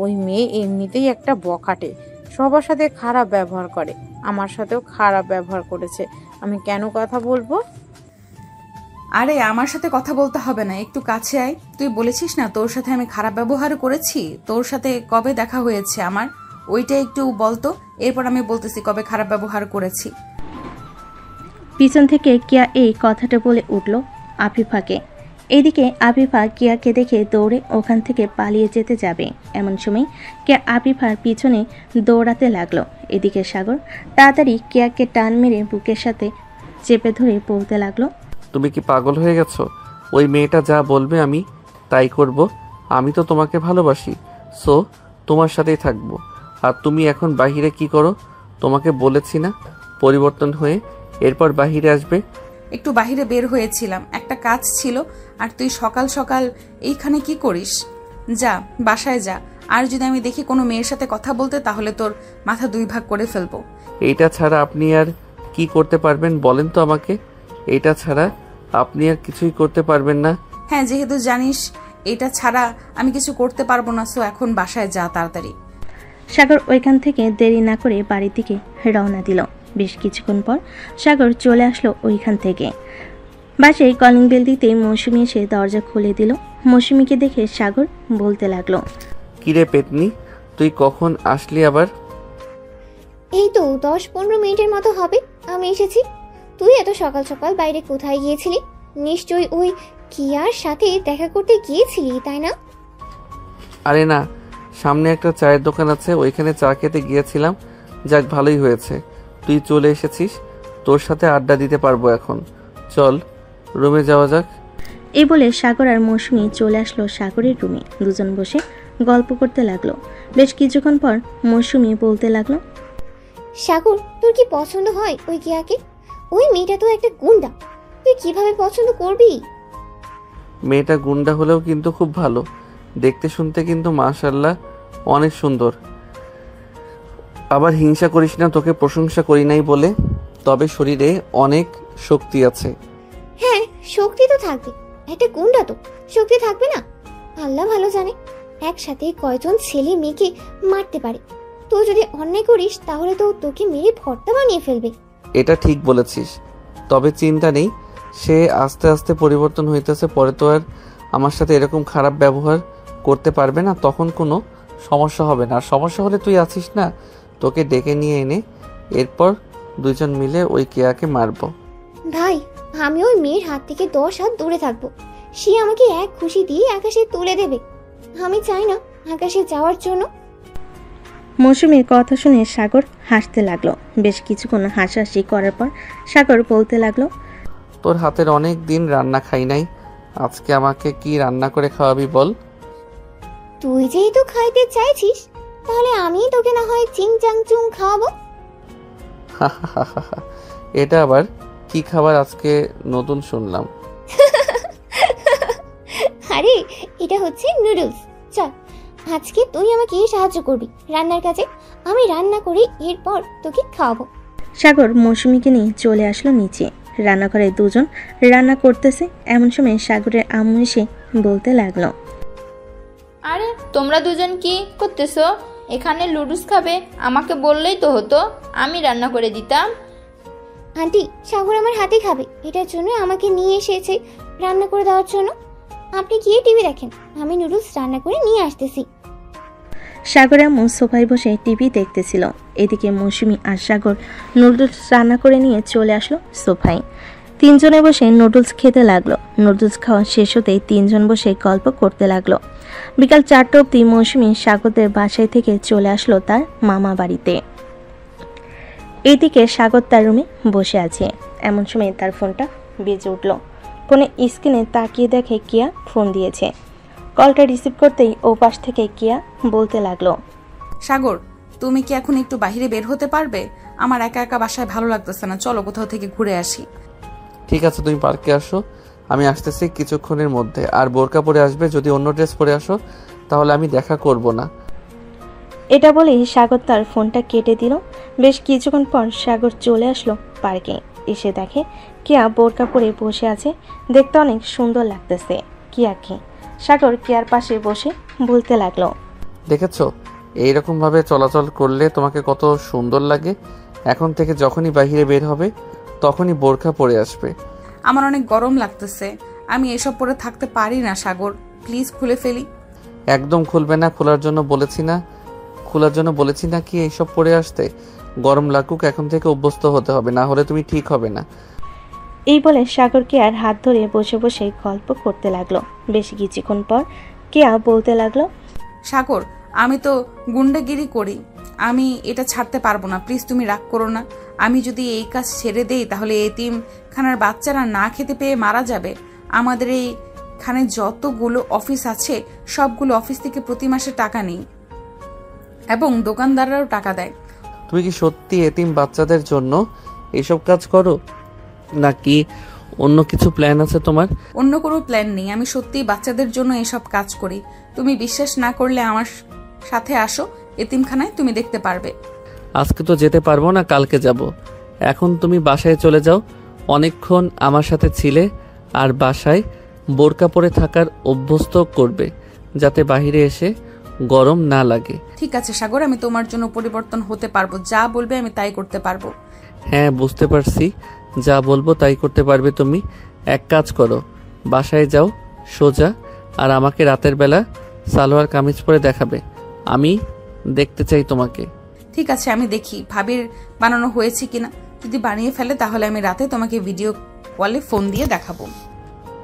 ওই মেয়ে এমনিতেই একটা বখাটে, সবার সাথে খারাপ ব্যবহার করে, আমার সাথেও খারাপ ব্যবহার করেছে, আমি কেন কথা বলবো? আরে আমার সাথে কথা বলতে হবে না, একটু কাছে আয়। তুই বলেছিস না তোর সাথে আমি খারাপ ব্যবহার করেছি? তোর সাথে কবে দেখা হয়েছে আমার, ওইটা একটু বলতো, এরপর আমি বলতেছি কবে খারাপ ব্যবহার করেছি। পিছন থেকে কিয়া এই কথাটা বলে উঠল আফিফাকে। এদিকে আফিফা কিয়াকে দেখে দৌড়ে ওখান থেকে পালিয়ে যেতে যাবে, এমন সময় কিয়া আফিফার পিছনে দৌড়াতে লাগলো। এদিকে সাগর তাড়াতাড়ি কিয়াকে টান মেরে বুকের সাথে চেপে ধরে বলতে লাগলো, তুমি কি পাগল হয়ে গেছো? ওই মেয়েটা যা বলবে আমি তাই করব। আমি তো তোমাকে ভালোবাসি, সো তোমার সাথেই থাকবো। আর তুমি এখন বাহিরে কি করো? তোমাকে বলেছি না পরিবর্তন হয়ে এরপর বাহিরে আসবে। একটু বাহিরে বের হয়েছিলাম, একটা কাজ ছিল। আর তুই সকাল সকাল এইখানে কি করিস? যা বাসায় যা, আর যদি আমি দেখি কোনো মেয়ের সাথে কথা বলতে তাহলে তোর মাথা 2 ভাগ করে ফেলবো। এইটা ছাড়া আপনি আর কি করতে পারবেন বলেন তো আমাকে? এইটা ছাড়া আপনি আর কিছুই করতে পারবেন না? হ্যাঁ, যেহেতু জানিস এটা ছাড়া আমি কিছু করতে পারবো না, সো এখন বাসায় যা তাড়াতাড়ি। সাগর ওইখান থেকে দেরি না করে বাড়ির দিকে রওনা দিল। বেশ কিছুক্ষণ পর সাগর চলে আসলো ওইখান থেকে। বাসায় কলিং বেল দিতে মৌসুমি এসে দরজা খুলে দিল। মৌসুমিকে দেখে সাগর বলতে লাগলো, কিরে পেতনি, তুই কখন আসলি আবার? এই তো 10-15 মিনিটের মতো হবে আমি এসেছি। তুই এত সকাল সকাল বাইরে কোথায় গিয়েছিলি? নিশ্চয়ই ওই কিয়ার সাথে দেখা করতে গিয়েছিলি, তাই না? আরে না, সামনে একটা চায়ের দোকান আছে, ওইখানে চা খেতে গিয়েছিলাম। যাক, ভালোই হয়েছে তুই চলে এসেছিস, তোর সাথে আড্ডা দিতে পারবো এখন। চল রুমে যাওয়া যাক। এই বলে সাগর আর মৌসুমি চলে আসলো সাগরের রুমে। দুজন বসে গল্প করতে লাগলো। বেশ কিছুক্ষণ পর মৌসুমি বলতে লাগলো, সাগর, তোর কি পছন্দ হয় ওই কিয়াকে? ওই মেয়েটা তো একটা গুন্ডা, তুই কিভাবে পছন্দ করবি? মেয়েটা গুন্ডা হলেও কিন্তু খুব ভালো, দেখতে শুনতে কিন্তু মাশাআল্লাহ অনেক সুন্দর। আবার হিংসা করিস না, তোকে প্রশংসা করি নাই বলে, তবে শরীরে অনেক শক্তি আছে। হ্যাঁ, শক্তি তো থাকবে, একটা গুন্ডা তো শক্তি থাকবে না? আল্লাহ ভালো জানে একসাথে কয়জন ছেলে মেয়েকে মারতে পারে। তো যদি অন্যায় করিস তাহলে তো তোকে মেরে ভর্তা বানিয়ে ফেলবে। এটা ঠিক বলেছিস, তবে চিন্তা নেই, সে আস্তে আস্তে পরিবর্তন হইতেছে, পরে তো আর আমার সাথে এরকম খারাপ ব্যবহার করতে পারবে না, তখন কোনো সমস্যা হবে না। আর সমস্যা হলে তুই আছিস না, তোকে ডেকে নিয়ে এনে এরপর দুজন মিলে ওই কেয়াকে মারবো। ভাই, আমি ওই মেয়ের হাত থেকে 10 হাত দূরে থাকবো। সে আমাকে এক খুশি দিয়ে আকাশে তুলে দেবে। আমি চাই না আকাশে যাওয়ার জন্য। মৌসুমীর কথা শুনে সাগর হাসতে লাগলো। বেশ কিছুক্ষণ হাসাহাসি করার পর সাগর বলতে লাগলো, তোর হাতের অনেক দিন রান্না খাই নাই, আজকে আমাকে কি রান্না করে খাওয়াবি বল? তুই যেহেতু খাইতে চাইছিস, তাহলে আমি তোকে না হয় চিং চাং চুং খাওয়াবো। এটা আবার কি খাবার আজকে নতুন শুনলাম? আরে এটা হচ্ছে নুডলস। চল আজকে তুই আমাকে সাহায্য করবি রান্নার কাজে, আমি রান্না করে এরপর তোকে খাওয়াবো। সাগর মৌসুমীকে নিয়ে চলে আসলো নিচে। রান্নাঘরে দুজন রান্না করতেছে। এমন সময় সাগরের আম্মু এসে বলতে লাগলো, আরে তোমরা দুজন কি করতেছো এখানে? লুডুস খাবে? আমাকে বললেই তো হতো, আমি রান্না করে দিতাম। আন্টি, সাগর আমার হাতে খাবে, এটার জন্য আমাকে নিয়ে এসেছে রান্না করে দেওয়ার জন্য। আপনি গিয়ে টিভি দেখেন, আমি নুডলস রান্না করে নিয়ে আসতেছি। সাগর আম্মু সোফায় বসে টিভি দেখতেছিল। এদিকে মৌসুমী আর সাগর নুডলস রান্না করে নিয়ে চলে আসলো সোফায়। তিনজনে বসে নুডলস খেতে লাগলো। নুডলস খাওয়া শেষ হতেই তিনজন বসে গল্প করতে লাগলো। বিকাল 4টা অবধি মৌসুমী সাগরদের বাসায় থেকে চলে আসলো তার মামা বাড়িতে। এইদিকে সাগর তার রুমে বসে আছে। এমন সময় তার ফোনটা বেজে উঠল। ফোনে স্ক্রিনে তাকিয়ে দেখে কিয়া ফোন দিয়েছে। কলটা রিসিভ করতেই ও পাশ থেকে কিয়া বলতে লাগলো, সাগর, তুমি কি এখন একটু বাইরে বের হতে পারবে? আমার একা একা বাসায় ভালো লাগতেছে না, চলো কোথাও থেকে ঘুরে আসি। ঠিক আছে, তুমি পার্কে আসো, আমি আসতেছি কিছুক্ষণের মধ্যে। আর বোরকা পরে আসবে, যদি অন্য ড্রেস পরে আসো তাহলে আমি দেখা করব না। এটা বলেই সাগর তার ফোনটা কেটে দিল। বেশ কিছুক্ষণ পর সাগর চলে আসলো পার্কে। এসে দেখে কিয়া বোরকা পরে বসে আছে। দেখতে অনেক সুন্দর লাগতেছে কিয়াকে। সাগর কিয়ার পাশে বসে বলতে লাগলো, দেখেছো এইরকম ভাবে চলাচল করলে তোমাকে কত সুন্দর লাগে। এখন থেকে যখনই বাইরে বের হবে তখনই বোরকা পরে আসবে। আমার অনেক গরম লাগতেছে, আমি এসব পরে থাকতে পারি না সাগর, প্লিজ খুলে ফেলি। একদম খুলবে না, খোলার জন্য বলেছি না কি এইসব পরে আসতে? গরম লাগুক, এখন থেকে অভ্যস্ত হতে হবে, না হলে তুমি ঠিক হবে না। এই বলে সাগর কেয়ার হাত ধরে বসে বসে গল্প করতে লাগলো। বেশ কিছুক্ষণ পর কেয়া বলতে লাগলো, সাগর, আমি তো গুন্ডাগিরি করি, আমি এটা ছাড়তে পারবো না, প্লিজ তুমি রাগ করো না। আমি যদি এই কাজ ছেড়ে দেই তাহলে এতিমখানার বাচ্চারা না খেতে পেয়ে মারা যাবে। আমাদের এইখানে যতগুলো অফিস আছে সবগুলো অফিস থেকে প্রতি মাসে টাকা নেই এবং দোকানদাররাও টাকা দেয়। তুমি কি সত্যি এতিম বাচ্চাদের জন্য এইসব কাজ করো, নাকি অন্য কিছু প্ল্যান আছে তোমার? অন্য কোনো প্ল্যান নেই, আমি সত্যিই বাচ্চাদের জন্য এসব কাজ করি। তুমি বিশ্বাস না করলে আমার সাথে আসো এতিমখানায়, তুমি দেখতে পারবে। আজকে তো যেতে পারবো না, কালকে যাব। এখন তুমি বাসায় চলে যাও, অনেকক্ষণ আমার সাথে ছিলে। আর বাসায় বোরকা পরে থাকার অভ্যস্ত করবে, যাতে বাহিরে এসে গরম না লাগে। ঠিক আছে সাগর, আমি তোমার জন্য পরিবর্তন হতে পারবো, যা বলবে আমি তাই করতে পারবো। হ্যাঁ বুঝতে পারছি, যা বলবো তাই করতে পারবে তুমি। এক কাজ করো, বাসায় যাও সোজা, আর আমাকে রাতের বেলা সালোয়ার কামিজ পরে দেখাবে, আমি দেখতে চাই তোমাকে। ঠিক আছে, আমি দেখি ভাবির বানানো হয়েছে কিনা। যদি বানিয়ে ফেলে তাহলে আমি রাতে তোমাকে ভিডিও কলে ফোন দিয়ে দেখাবো।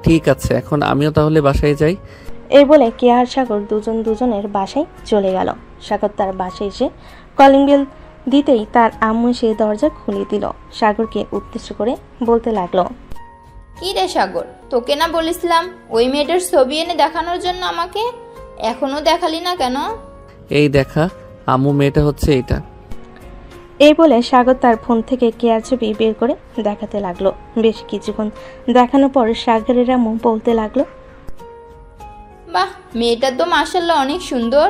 ঠিক আছে, এখন আমিও তাহলে বাসায় যাই। এই বলে কেয়া আর সাগর দুজনের বাসায় চলে গেল। সাগর তার বাসায় এসে কলিং বেল দিতেই তার আম্মু সে দরজা খুলে দিল। সাগরকে উদ্দেশ্য করে বলতে লাগলো, কি রে সাগর, তোকে না বলেছিলাম ওই মেয়েটার ছবি এনে দেখানোর জন্য আমাকে? এখনো দেখালি না কেন? এই দেখা আম্মু, মেয়েটা হচ্ছে এইটা। এই বলে সাগর তার ফোন থেকে কেয়ার ছবি বের করে দেখাতে লাগলো। বেশ কিছুক্ষণ দেখানোর পর সাগরের আম্মু বলতে লাগলো, বাহ, মেয়েটা তো মাশাআল্লাহ অনেক সুন্দর।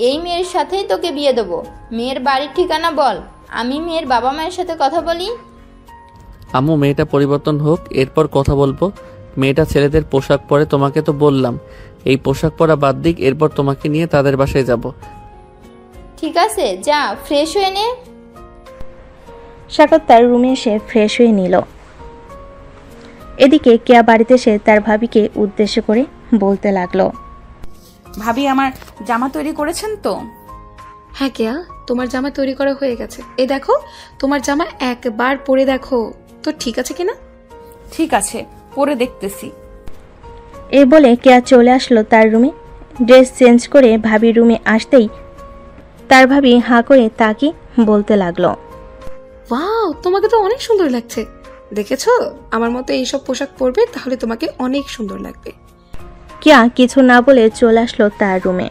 এই মেয়ের সাথেই তোকে বিয়ে দেবো। মেয়ের বাড়ির ঠিকানা বল, আমি মেয়ের বাবা মায়ের সাথে কথা বলি। আম্মু, মেয়েটা পরিবর্তন হোক, এরপর কথা বলবো। মেয়েটা ছেলেদের পোশাক পরে, তোমাকে তো বললাম এই পোশাক পরা বাদ দিক, এরপর তোমাকে নিয়ে তাদের বাসায় যাব। ঠিক আছে, যা ফ্রেশ হয়ে নে। সাগর তার রুমে এসে ফ্রেশ হয়ে নিল। এদিকে কেয়া বাড়িতে এসে তার ভাবিকে উদ্দেশ্য করে বলতে লাগলো, ভাবি আমার জামা তৈরি করেছেন তো? হ্যাঁ কেয়া, তোমার জামা তৈরি করা হয়ে গেছে। এই দেখো, তোমার জামা একবার পরে দেখো তো ঠিক আছে কিনা। ঠিক আছে, পরে দেখতেছি। এই বলে কেয়া চলে আসলো তার রুমে। ড্রেস চেঞ্জ করে ভাবির রুমে আসতেই তার ভাবি হাঁ করে তাকে বলতে লাগলো, ওয়াও, তোমাকে তো অনেক সুন্দর লাগছে। দেখেছো, আমার মতো এইসব পোশাক পরবে তাহলে তোমাকে অনেক সুন্দর লাগবে। কেয়া কিছু না বলে চলে আসলো তার রুমে।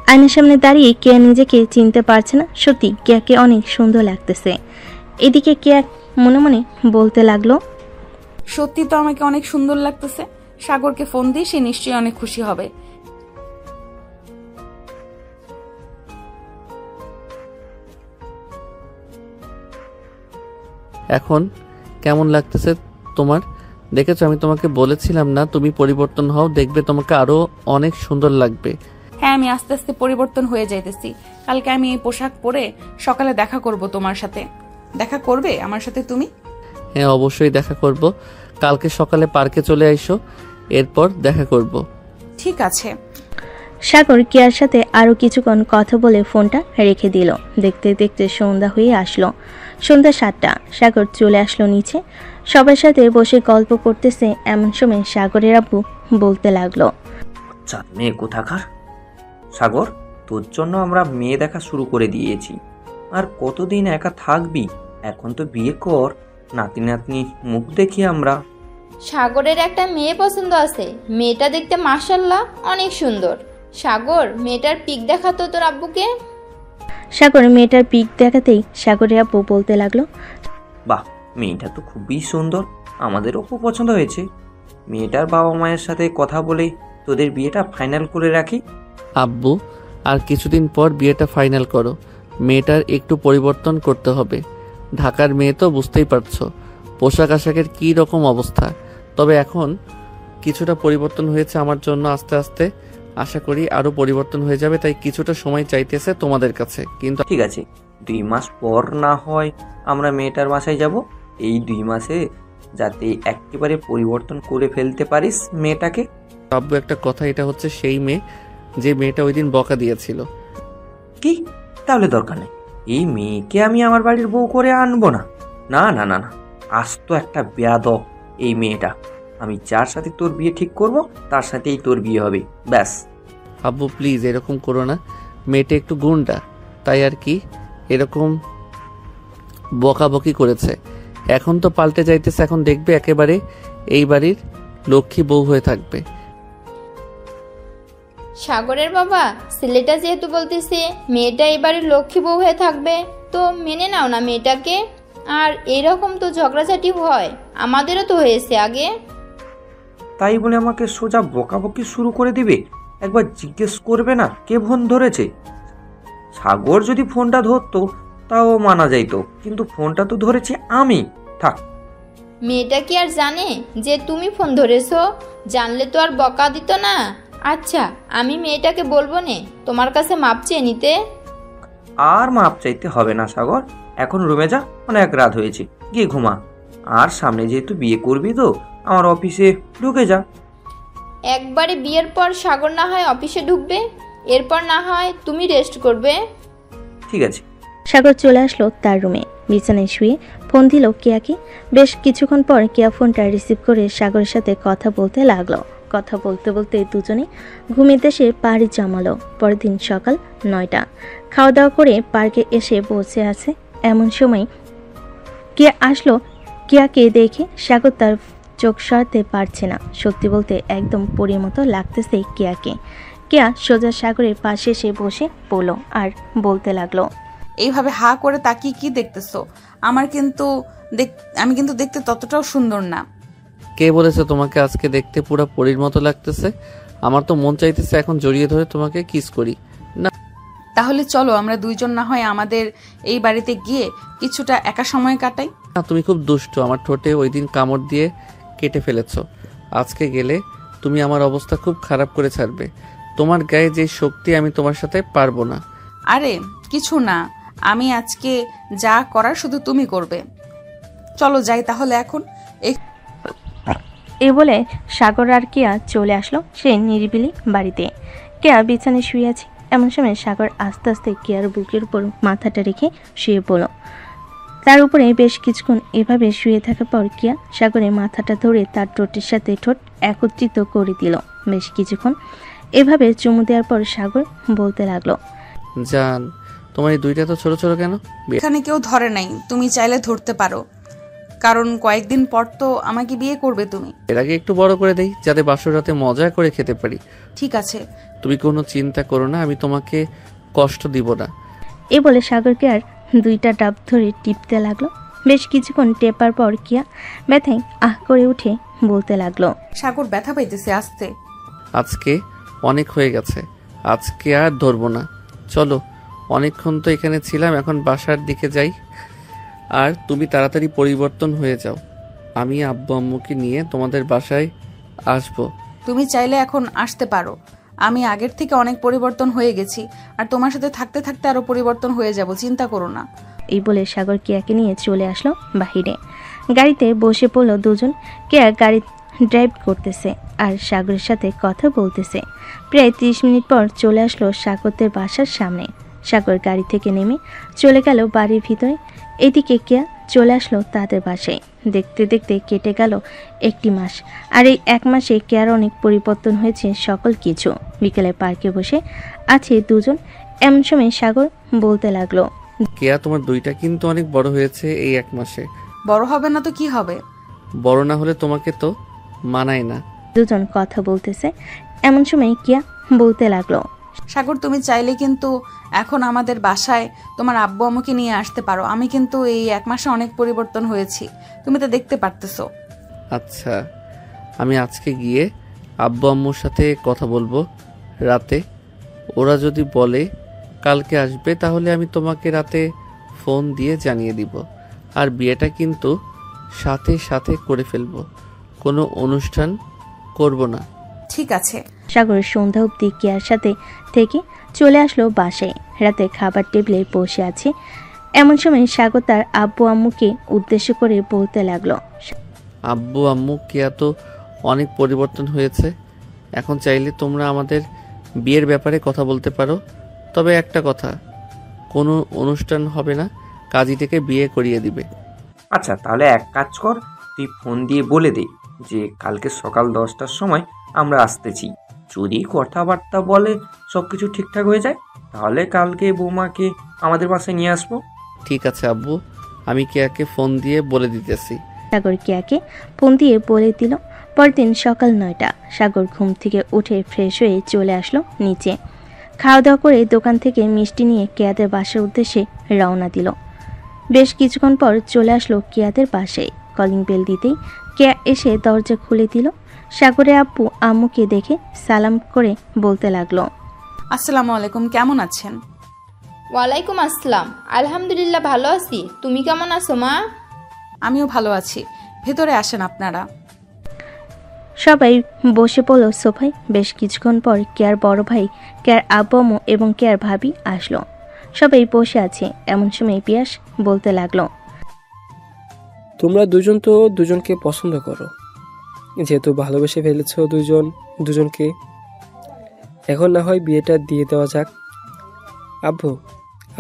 আয়নার সামনে দাঁড়িয়ে কেয়া নিজেকে চিনতে পারছে না। সত্যি কেয়াকে অনেক সুন্দর লাগতেছে। এদিকে কেয়া মনে মনে বলতে লাগলো, সত্যি তো আমাকে অনেক সুন্দর লাগতেছে। সাগরকে ফোন দিয়ে সে নিশ্চয়ই অনেক খুশি হবে। এখন কেমন লাগতেছে তোমার? দেখেছো, আমি তোমাকে বলেছিলাম না তুমি পরিবর্তন হও, দেখবে তোমাকে আরো অনেক সুন্দর লাগবে। হ্যাঁ, আমি আস্তে আস্তে পরিবর্তন হয়ে যাইতেছি। কালকে আমি এই পোশাক পরে সকালে দেখা করব তোমার সাথে। দেখা করবে আমার সাথে তুমি? হ্যাঁ, অবশ্যই দেখা করব। কালকে সকালে পার্কে চলে আইসো, এরপর দেখা করব। ঠিক আছে। সাগর কেয়ার সাথে আরো কিছুক্ষণ কথা বলে ফোনটা রেখে দিল। দেখতে দেখতে সন্ধ্যা হয়ে আসলো। সন্ধ্যা 7টা। সাগর চলে আসলো নিচে। সবার সাথে বসে গল্প করতেছে। এমন সময় সাগরের আব্বু বলতে লাগলো, মেয়ে কোথাকার? সাগর, তোর জন্য আমরা মেয়ে দেখা শুরু করে দিয়েছি। আর কতদিন একা থাকবি? এখন তো বিয়ে কর, নাতি নাতনি মুখ দেখি আমরা। সাগরের একটা মেয়ে পছন্দ আছে। মেয়েটা দেখতে মাশাআল্লাহ অনেক সুন্দর। সাগর, মেয়েটার পিক দেখাতো তোর আব্বুকে। সাগর মেয়েটার পিক দেখাতেই সাগরের আব্বু বলতে লাগলো, বাহ, মেয়েটা তো খুবই সুন্দর, আমাদেরও খুব পছন্দ হয়েছে। মেয়েটার বাবা মায়ের সাথে কথা বলে তোদের বিয়েটা ফাইনাল করে রাখি। আব্বু, আর কিছুদিন পর বিয়েটা ফাইনাল করো। মেয়েটার একটু পরিবর্তন করতে হবে। ঢাকার মেয়ে তো বুঝতেই পারছো, পোশাক আশাকের কী রকম অবস্থা। তবে এখন কিছুটা পরিবর্তন হয়েছে আমার জন্য, আস্তে আস্তে আশা করি আরও পরিবর্তন হয়ে যাবে। তাই কিছুটা সময় চাইতেছে তোমাদের কাছে। কিন্তু ঠিক আছে, 2 মাস পর না হয় আমরা মেয়েটার বাসায় যাব। এই 2 মাসে যাতে একেবারে পরিবর্তন করে ফেলতে পারিস মেয়েটাকে। আব্বু, একটা কথা, এটা হচ্ছে সেই মেয়ে যে মেয়েটা ওই দিন বকা দিয়েছিল। কি? তাহলে দরকার নেই, এই মেয়েকে আমি আমার বাড়ির বউ করে আনবো না। না না না না, আজ তো একটা বেয়াদব এই মেয়েটা। আমি যার সাথে তোর বিয়ে ঠিক করব তার সাথেই তোর বিয়ে হবে, ব্যাস। আব্বু প্লিজ এরকম করো না, মেয়েটা একটু গুন্ডা, তাই আর কি এরকম বকাবকি করেছে। এখন তো পাল্টে যাইতেছে, এখন দেখবে একেবারে এই বাড়ির লক্ষ্মী বউ হয়ে থাকবে। সাগরের বাবা, ছেলেটা যেহেতু বলতেছে মেয়েটা এবারে লক্ষ্মী বউ হয়ে থাকবে, তো মেনে নাও না মেয়েটাকে। আর এরকম তো ঝগড়াঝাটি হয়, আমাদেরও তো হয়েছে আগে। তাই বলে আমাকে সোজা বকাবকি শুরু করে দিবে? একবার জিজ্ঞেস করবে না কে ফোন ধরেছে? সাগর যদি ফোনটা ধরতো তাও মানা যাইতো, কিন্তু ফোনটা তো ধরেছি আমি। থাক। মেয়েটা কি আর জানে যে তুমি ফোন ধরেছো? জানলে তো আর বকা দিত না। আচ্ছা, আমি মেয়েটাকে বলবো নে তোমার কাছে মাপ চেয়ে নিতে। আর মাপ চাইতে হবে না সাগর, এখন রুমে যা, অনেক রাত হয়েছে, গিয়ে ঘুমা। আর সামনে যেহেতু বিয়ে করবি তো আমার অফিসে ঢুকে যা। একবারে বিয়ের পর সাগর না হয় অফিসে ঢুকবে, এরপর না হয় তুমি রেস্ট করবে। ঠিক আছে। সাগর চলে আসলো তার রুমে। বিছানায় শুয়ে ফোন দিল কেয়াকে। বেশ কিছুক্ষণ পর কেয়া ফোনটা রিসিভ করে সাগরের সাথে কথা বলতে লাগলো। কথা বলতে বলতে দুজনে ঘুমের দেশে পাড়ি জমালো। পরের দিন সকাল 9টা। খাওয়া দাওয়া করে পার্কে এসে বসে আছে। এমন সময় কেয়া আসলো। কেয়াকে দেখে সাগর তার চোখ সরাতে পারছে না। সত্যি বলতে একদম পরীর মতো লাগতেছে কেয়াকে। কেয়া সোজা সাগরের পাশে এসে বসে পড়ল আর বলতে লাগলো, এইভাবে হা করে তাকিয়ে কি দেখতেছো? আমি কিন্তু দেখতে ততটাও সুন্দর না। কে বলেছে তোমাকে আজকে দেখতে পুরো পরীর মতো লাগতেছে? আমার তো মন চাইতেছে এখন জড়িয়ে ধরে তোমাকে কিস করি। না, তাহলে চলো আমরা দুইজন না হয় আমাদের এই বাড়িতে গিয়ে কিছুটা একা সময় কাটাই। না, তুমি খুব দুষ্ট। আমার ঠোঁটে ওই দিন কামড় দিয়ে কেটে ফেলেছো। আজকে গেলে তুমি আমার অবস্থা খুব খারাপ করে ছাড়বে। তোমার গায়ে যে শক্তি, আমি তোমার সাথে পারবো না। আরে কিছু না, আমি আজকে যা করার শুধু তুমি করবে। চলো যাই তাহলে এখন। এ বলে সাগর আর কেয়া চলে আসলো সে নিরিবিলি বাড়িতে। কেয়া বিছানায় শুয়ে আছে। এমন সময় সাগর আস্তে আস্তে কেয়ার বুকের উপর মাথাটা রেখে শুয়ে পড়ল। তার উপরে বেশ কিছুক্ষণ এভাবে শুয়ে থাকার পর কেয়া সাগরের মাথাটা ধরে তার ঠোঁটের সাথে ঠোঁট একত্রিত করে দিল। বেশ কিছুক্ষণ এভাবে চুমু দেওয়ার পর সাগর বলতে লাগলো, জান তোমার এই দুইটা তো ছোট ছোট কেন? এখানে কেউ ধরে নাই, তুমি চাইলে ধরতে পারো, কারণ কয়েকদিন পর তো আমাকে বিয়ে করবে তুমি। এর আগে একটু বড় করে দেই, যাতে বাসর রাতে মজা করে খেতে পারি। ঠিক আছে। তুমি কোনো চিন্তা করো না, আমি তোমাকে কষ্ট দিব না। এ বলে সাগরকে আর দুইটা ডাব ধরে টিপতে লাগলো। বেশ কিছুক্ষণ টেপার পর কিয়া ব্যথায় আহ করে উঠে বলতে লাগলো, সাগর ব্যথা পাইতেছে, আসতে। আজকে অনেক হয়ে গেছে, আজকে আর ধরবো না। চলো, অনেকক্ষণ তো এখানে ছিলাম, এখন বাসার দিকে যাই। আর তুমি তাড়াতাড়ি পরিবর্তন হয়ে যাও, আমি আব্বু আম্মুকে নিয়ে তোমাদের বাসায় আসবো। তুমি চাইলে এখন আসতে পারো, আমি আগের থেকে অনেক পরিবর্তন হয়ে গেছি, আর তোমার সাথে থাকতে থাকতে আরো পরিবর্তন হয়ে যাব, চিন্তা করো না। এই বলে সাগর কেয়াকে নিয়ে চলে আসলো বাহিরে। গাড়িতে বসে পড়লো দুজন। কেয়া গাড়ি ড্রাইভ করতেছে আর সাগরের সাথে কথা বলতেছে। প্রায় 30 মিনিট পর চলে আসলো সাগরদের বাসার সামনে। সাগর গাড়ি থেকে নেমে চলে গেল বাড়ির ভিতরে। এদিকে কেয়া চলে আসলো তাদের বাসায়। দেখতে দেখতে কেটে গেল 1 মাস। আর এই 1 মাসে কেয়ার অনেক পরিবর্তন হয়েছে সকল কিছু। বিকেলে পার্কে বসে আছে দুজন। এমন সময় সাগর বলতে লাগলো, কেয়া তোমার দুইটা কিন্তু অনেক বড় হয়েছে এই 1 মাসে। বড় হবে না তো কি হবে? বড় না হলে তোমাকে তো মানায় না। দুজন কথা বলতেছে। এমন সময় কিয়া বলতে লাগলো, সাগর তুমি চাইলে কিন্তু এখন আমাদের বাসায় তোমার আব্বু আম্মুকে নিয়ে আসতে পারো, আমি কিন্তু এই 1 মাসে অনেক পরিবর্তন হয়েছি, তুমি তো দেখতে পারতেছো। আচ্ছা, আমি আজকে গিয়ে আব্বু আম্মুর সাথে কথা বলবো রাতে। ওরা যদি বলে কালকে আসবে, তাহলে আমি তোমাকে রাতে ফোন দিয়ে জানিয়ে দিব। আর বিয়েটা কিন্তু সাথে সাথে করে ফেলবো, কোনো অনুষ্ঠান করব না। ঠিক আছে। সাগরের সন্ধ্যা অবধি কেয়ার সাথে থেকে চলে আসলো বাসায়। রাতে খাবার টেবিলে বসে আছে। এমন সময় সাগর তার আব্বু আম্মুকে উদ্দেশ্য করে বলতে লাগলো, আব্বু আম্মু কেয়া তো অনেক পরিবর্তন হয়েছে, এখন চাইলে তোমরা আমাদের বিয়ের ব্যাপারে কথা বলতে পারো। তবে একটা কথা, কোনো অনুষ্ঠান হবে না, কাজী থেকে বিয়ে করিয়ে দিবে। আচ্ছা, তাহলে এক কাজ কর, তুই ফোন দিয়ে বলে দে যে কালকে সকাল 10টার সময় আমরা আসতেছি। যদি কথাবার্তা বলে সব কিছু ঠিকঠাক হয়ে যায়, তাহলে কালকে বৌমাকে আমাদের বাসায় নিয়ে আসবো। ঠিক আছে আব্বু, আমি কেয়াকে ফোন দিয়ে বলে দিতেছি। সাগর কেয়াকে ফোন দিয়ে বলে দিল। পরদিন সকাল 9টা। সাগর ঘুম থেকে উঠে ফ্রেশ হয়ে চলে আসলো নিচে। খাওয়া দাওয়া করে দোকান থেকে মিষ্টি নিয়ে কেয়াদের বাসার উদ্দেশ্যে রওনা দিল। বেশ কিছুক্ষণ পর চলে আসলো কেয়াদের বাসায়। কলিং বেল দিতেই কেয়া এসে দরজা খুলে দিল। সাগরের আব্বু আম্মুকে দেখে সালাম করে বলতে লাগলো, আসসালামু আলাইকুম, কেমন আছেন? ওয়ালাইকুম আসসালাম, আলহামদুলিল্লাহ ভালো আছি। তুমি কেমন আছো মা? আমিও ভালো আছি, ভেতরে আসেন আপনারা। সবাই বসে পড়ল সোফায়। বেশ কিছুক্ষণ পর কেয়ার বড় ভাই, কেয়ার আব্বু আম্মু এবং কেয়ার ভাবি আসলো। সবাই বসে আছে। এমন সময় পিয়াস বলতে লাগলো, তোমরা দুজন তো দুজনকে পছন্দ করো, যেহেতু ভালোবেসে ফেলেছ দুজনকে, এখন না হয় বিয়েটা দিয়ে দেওয়া যাক। আব্বু,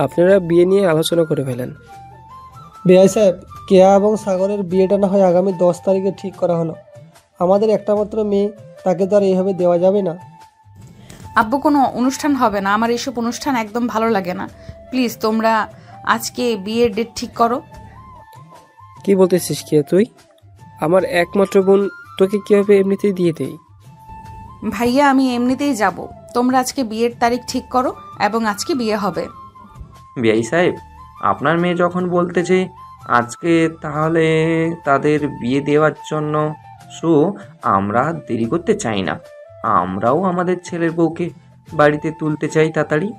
আপনারা বিয়ে নিয়ে আলোচনা করে ফেলেন। বিআই সাহেব, কেয়া এবং সাগরের বিয়েটা না হয় আগামী 10 তারিখে ঠিক করা হলো। আমাদের একটা মাত্র মেয়ে, তাকে তো আর এইভাবে দেওয়া যাবে না। আব্বু, কোনো অনুষ্ঠান হবে না, আমার এইসব অনুষ্ঠান একদম ভালো লাগে না। প্লিজ তোমরা আজকে বিয়ের ডেট ঠিক করো। কি বলতেছিস কে তুই? আমার একমাত্র বোন, তোকে কিভাবে এমনিতেই দিয়ে দেই? ভাইয়া, আমি এমনিতেই যাব, তোমরা আজকে বিয়ের তারিখ ঠিক করো এবং আজকে বিয়ে হবে। বিআই সাহেব, আপনার মেয়ে যখন বলতেছে আজকে, তাহলে তাদের বিয়ে দেওয়ার জন্য আমরা দেরি করতে চাই না। আমরাও আমাদের ছেলের বউকে বাড়িতে তুলতে চাই তাড়াতাড়ি।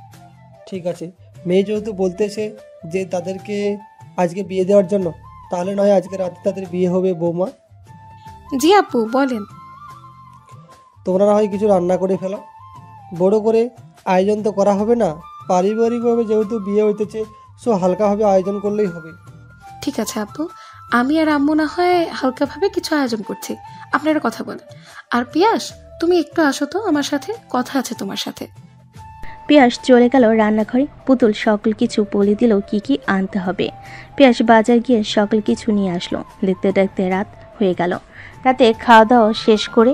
ঠিক আছে, মেয়ে যেহেতু বলতেছে যে তাদেরকে আজকে বিয়ে দেওয়ার জন্য, তাহলে নয় আজকে রাতে তাদের বিয়ে হবে। বৌমা, জি আপু বলেন। তোমরা না হয় কিছু রান্না করে ফেলো, বড় করে আয়োজন তো করা হবে না, পারিবারিকভাবে যেহেতু বিয়ে হইতেছে, হালকাভাবে আয়োজন করলেই হবে। ঠিক আছে আপু, আমি আর আম্মু না হয় হালকাভাবে কিছু আয়োজন করছি, আপনারা কথা বলেন। আর পিয়াস, তুমি একটু আসো তো আমার সাথে, কথা আছে তোমার সাথে। পিয়াস চলে গেল রান্নাঘরে। পুতুল সকল কিছু বলে দিল কি কি আনতে হবে। পিয়াস বাজার গিয়ে সকল কিছু নিয়ে আসলো। দেখতে দেখতে রাত হয়ে গেল। রাতে খাওয়া দাওয়া শেষ করে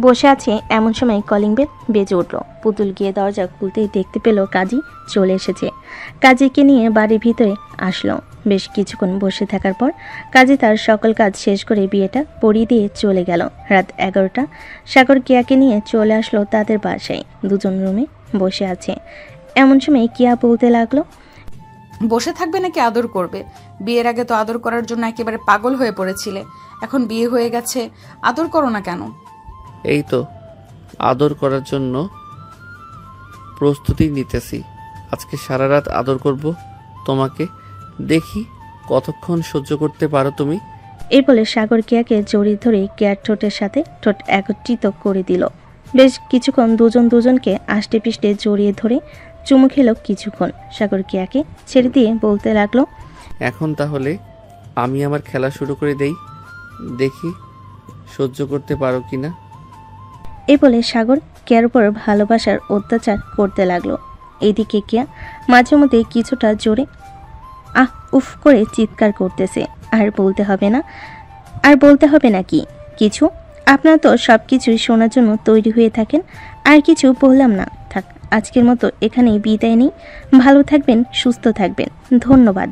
বসে আছে এমন সময় কলিং বেল বেজে উঠল। পুতুল গিয়ে দরজা খুলতেই দেখতে পেল কাজী চলে এসেছে। কাজীকে নিয়ে বাড়ির ভিতরে আসলো। বেশ কিছুক্ষণ বসে থাকার পর কাজী তার সকল কাজ শেষ করে বিয়েটা পড়িয়ে দিয়ে চলে গেল। রাত 11টা সাগর কিয়াকে নিয়ে চলে আসলো তাদের বাসায়। দুজন রুমে বসে আছে। এমন সময় কিয়া বলতে লাগলো, বসে থাকবে নাকি আদর করবে? বিয়ের আগে তো আদর করার জন্য একেবারে পাগল হয়ে পড়েছিলে, এখন বিয়ে হয়ে গেছে, আদর করো না কেন? এই তো আদর করার জন্য প্রস্তুতি নিতেছি। আজকে সারা রাত আদর করব তোমাকে, দেখি কতক্ষণ সহ্য করতে পারো তুমি। এই বলে সাগর কিয়াকে জড়িয়ে ধরে কিয়ার ঠোঁটের সাথে ঠোঁট একত্রিত করে দিল। বেশ কিছুক্ষণ দুজনকে আষ্টে পিষ্টে জড়িয়ে ধরে চুমু খেল কিছুক্ষণ। সাগর কিয়াকে ছেড়ে দিয়ে বলতে লাগলো, এখন তাহলে আমি আমার খেলা শুরু করে দেই, দেখি সহ্য করতে পারো কিনা। এই বলে সাগর কিয়ার উপর ভালোবাসার অত্যাচার করতে লাগলো। এইদিকে কিয়া মাঝে মধ্যে কিছুটা জোরে আহ উফ করে চিৎকার করতেছে। আর বলতে হবে না কি কিছু? আপনারা তো সব কিছুই শোনার জন্য তৈরি হয়ে থাকেন, আর কিছু বললাম না। থাক, আজকের মতো এখানেই বিদায় নিই। ভালো থাকবেন, সুস্থ থাকবেন, ধন্যবাদ।